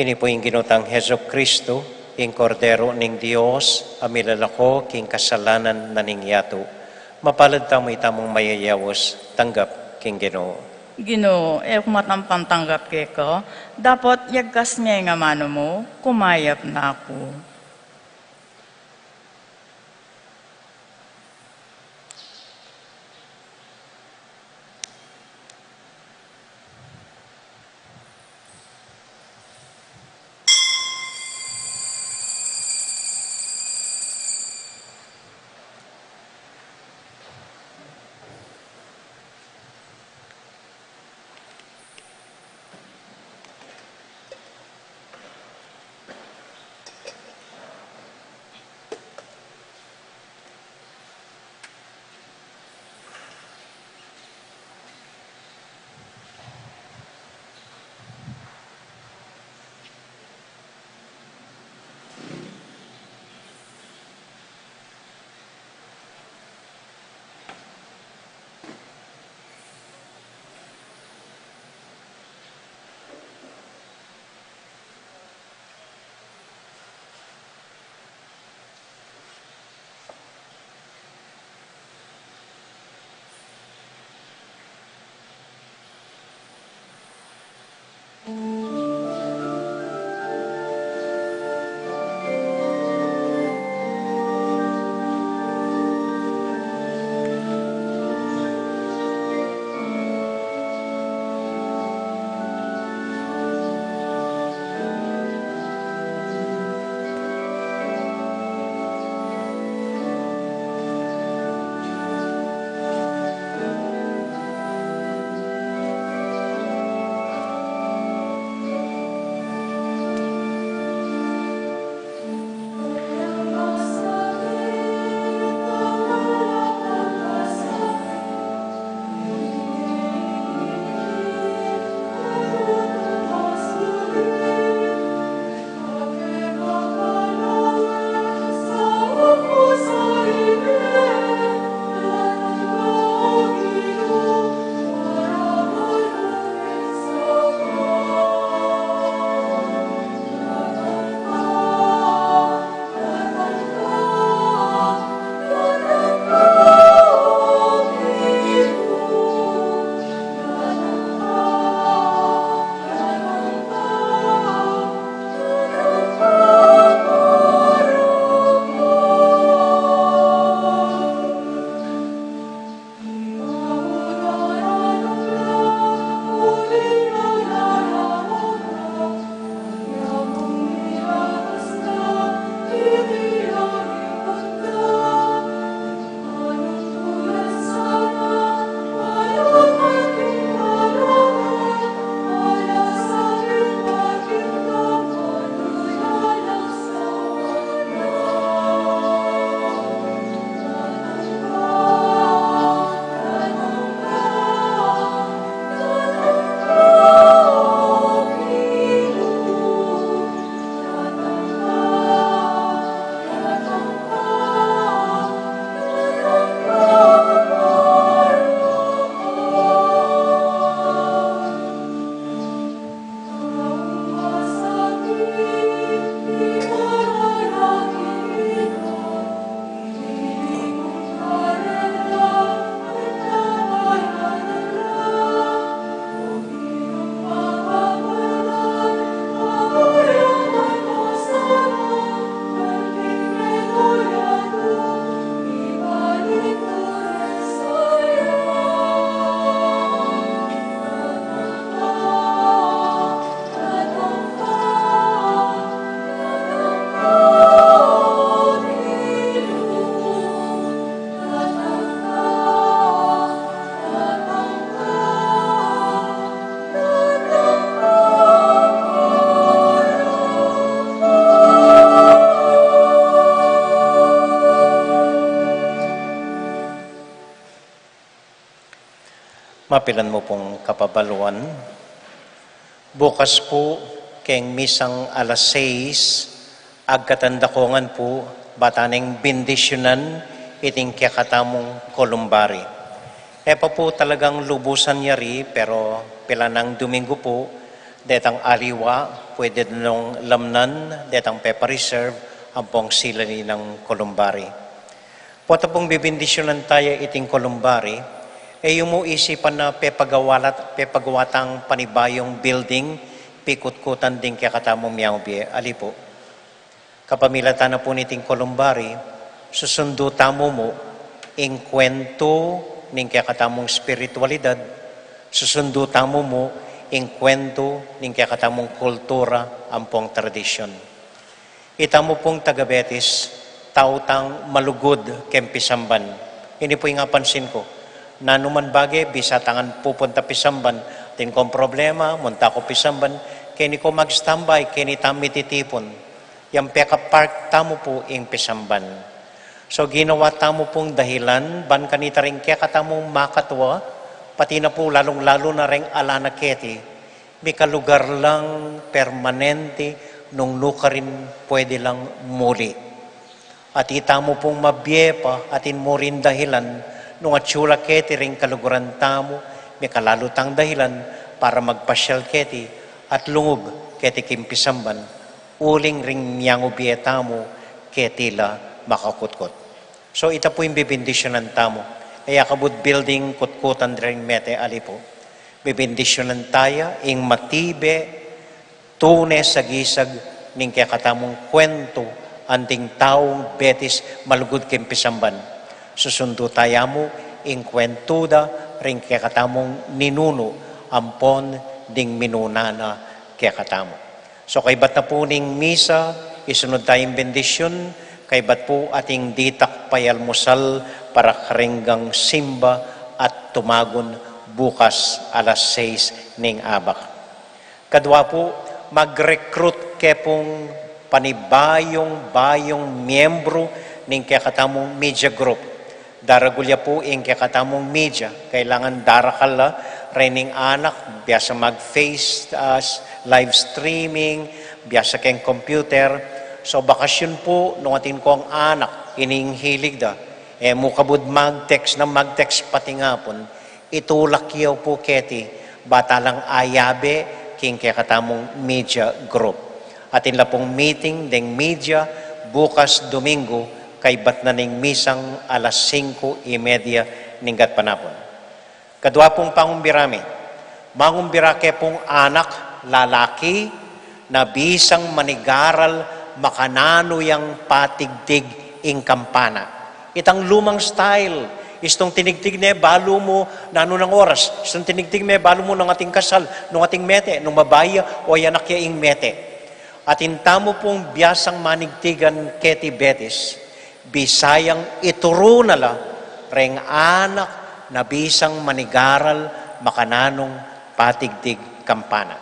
Ini po yung ginutang Heso Kristo, ing kordero ning Dios, amilalako king kasalanan na ning yato. Mapalad tamo itamong mayayawos, tanggap king Ginoo. Ginoo, kumatampang tanggap kay ko, dapat yagkas niya nga mano mo, kumayap na ako. Mapilan mo pong kapabaluan. Bukas po, keng misang alas 6, agkatandakongan po, bataneng bindisyonan, iting kakatamong kolumbari. Pa po talagang lubusan yari, pero pila ng Domingo po, detang aliwa, pwede nung lamnan, detang pepa reserve, ang pong silani ng kolumbari. Pota pong bibindisyonan tayo iting kolumbari, yung isipan na pepagawatang panibayong building, pikut-kutan din kaya katamong miyawbi, ali po. Kapamilatan na po niting kolumbari, susundo tamo mo, in kwento ning kaya katamong spiritualidad, susundo tamo mo, in kwento ning kaya katamong kultura, ampong tradisyon. Itamo pong taga-Betis, tautang malugod kempisamban. Ini po yung pansin ko. Nanuman bagay, bisa tangan pupunta pisamban, tin kong problema, munta ko pisamban, kini ko mag-standby, kini tami titipon. Yang peka park tamo po ing pisamban. So ginawa tamo pong dahilan, ban kanita rin kaya katamong makatwa, pati na po lalong-lalo na rin alana keti, may kalugar lang permanente, nung luka rin pwede lang muli. At itamo pong mabyepa, atin mo rin dahilan, nung atsula keti rin kaluguran tamo, may kalalutang dahilan para magpasyal keti at lungog keti kimpisamban, uling ring miyang ubieta mo ketila makakutkot. So ita po yung bibindisyonan tamo. Kaya kabut building kutkutan rin mete alipo. Bibindisyonan tayo ing matibe, tune sa gisag ning kaya katamong kwento anting taong Betis malugod kimpisamban. Susundo tayo mo, inkwentuda, rin kaya katamong ninuno, ampon, ding minunana kaya katamo. So kay bat na po ning misa, isunod tayong bendisyon, kay bat po ating ditak payalmusal para karinggang simba at tumagon bukas alas 6 ning abak. Kadwa po, mag-recruit ke pong panibayong miyembro ning kaya katamong media group. Daragulya po ing kaya katamong media. Kailangan darakala, rening anak, biyasa mag-face live streaming, biyasa keng computer. So bakasyon po, nung atin ko ang anak, ininghilig da. Mukabud mag-text pati nga po. Itulak yaw po keti, bata lang ayabe, king kaya katamong media group. Atin la pong meeting, deng media, bukas Domingo, kay bat na ning misang alas 5:30 ninggat panapon. Kadwa pong pangumbirami, mangumbira ke pong anak, lalaki, na bisang manigaral, makanano yang patigdig ing kampana. Itang lumang style, istong tinigtig ne, balo mo, nano ng oras, istong tinigtig me, balo mo ng ating kasal, ng ating mete, ng mabaya, o yanak ya ing mete. At intamo pong biyasang manigtigan keti Betis, bisayang ituro nala, reng anak na bisang manigaral, makananong patigdig kampana.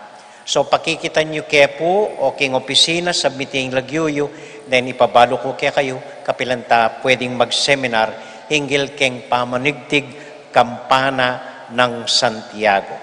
So pakikita nyo kepo o king opisina sa meeting lagyuyo, then ipabalo ko kaya kayo, kapilanta pwedeng mag-seminar hinggil keng pamanigtig kampana ng Santiago.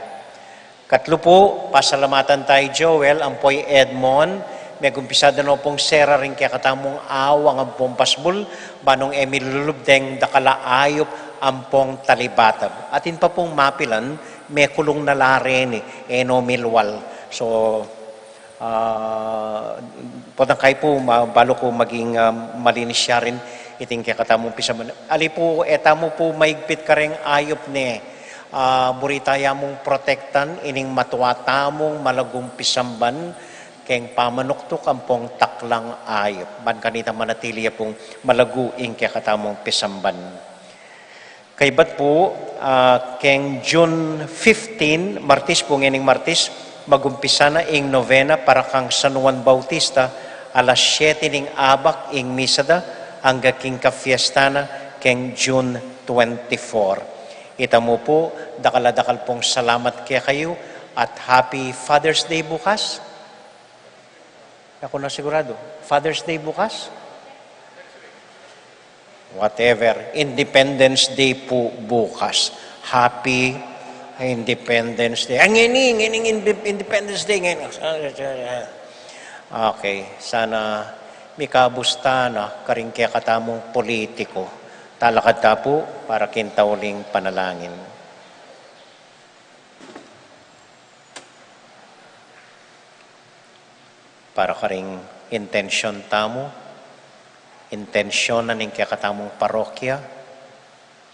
Katlo po, pasalamatan tayo Joel, ampoy Edmond, may gumpisada no pong sera rin kaya katamong awang ang pong pasbul, banong Emil Lulubdeng dakala ayop ang pong talibatab. Atin pa pong mapilan, may kulong na lareni, eno milwal. So, potang kayo po, balo ko maging malinis siya rin, iting kaya katamong pisaman. Ali po, etamo po maigpit ka rin ayop ne, buritaya mong protektan, ining matuwatamong malagong pisamban, keng pamanuktok ang pong taklang ayop. Ban kanita manatili pong malagu ing kaya katamong pisamban. Kay bat po, keng June 15, Martis po nganing Martis, magumpisa na ing novena para kang San Juan Bautista, alas 7 ning abak ing misada, hangga king kafiesta na keng June 24. Ita mo po, dakal pong salamat kaya kayo at Happy Father's Day bukas. Ako na sigurado. Father's Day bukas? Whatever. Independence Day po bukas. Happy Independence Day. Ang ining Independence Day ngayon. Okay, sana mikabusta na karing kaya katamong politiko. Talakad tapo para kintauling panalangin. Para karing intensyon tamo, intensyon na ning kaya katamong parokya,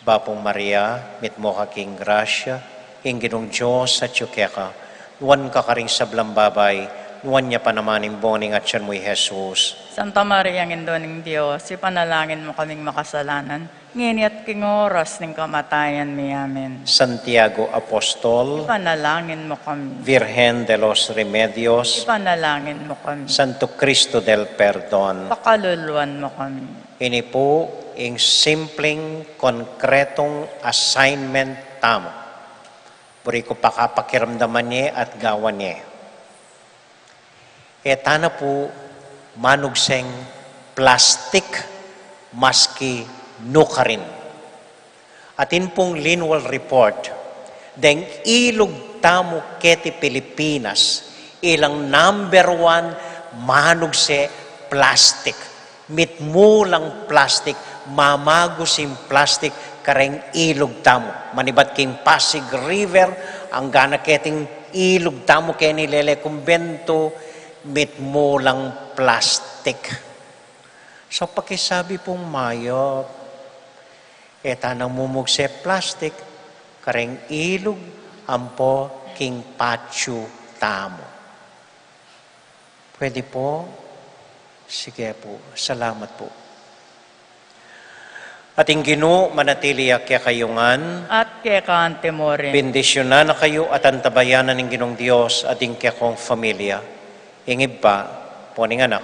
Bapong Maria, mitmo ka king grasya, Ginong Diyos at yukeka, nuwan ka karing sablang babay, nuwan niya pa naman yung boning at siyan mo'y Jesus. Santa Maria, Indoning Diyos, ipanalangin mo kaming makasalanan, ngini at king oras ng kamatayan mi amin. Santiago Apostol, Ipanalangin mo kami. Virgen de los Remedios, Ipanalangin mo kami. Santo Cristo del Perdon. Pakaluluan mo kami. Ini po yung simpleng, konkretong assignment tamo. Buri ko pakapakiramdaman niya at gawan niya. Etana po manugseng plastic maski nukarin. Atin pong Linwal Report, deng ilog tamo keti Pilipinas, ilang number 1 manugse plastic. Mitmulang plastic, mamagusim plastic, kareng ilog tamo. Manibat king Pasig River, ang gana keting ilog tamo kaya nilele kumbento, mitmulang plastic. So pakisabi pong mayop, tanang mumugse plastic, kareng ilog, ampo king pachu tamo. Pwede po? Sige po. Salamat po. Ating Ginoo manatili kaya kayungan. At kaya kaante mo rin. Bendisyonan na kayo at antabayanan ng Ginong Diyos ating kaya kong familia. Ingib pa, poning anak,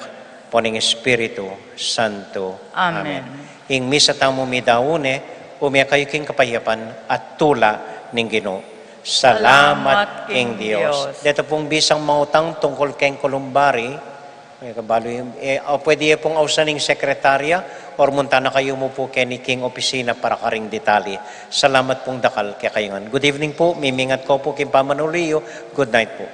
poning Espiritu Santo. Amen. Ing misa tamo midaune, umya kayo king kapayapan at tula ng Ginoo. Salamat king Diyos. Dito pong bisang mautang tungkol keng Columbari, may kabalo yung, pwede pong ausaning sekretarya or munta na kayo mo po kay King Opisina para karing detalye. Salamat pong dakal kaya kayongan. Good evening po, mimingat ko po kay Pamanuliyo. Good night po.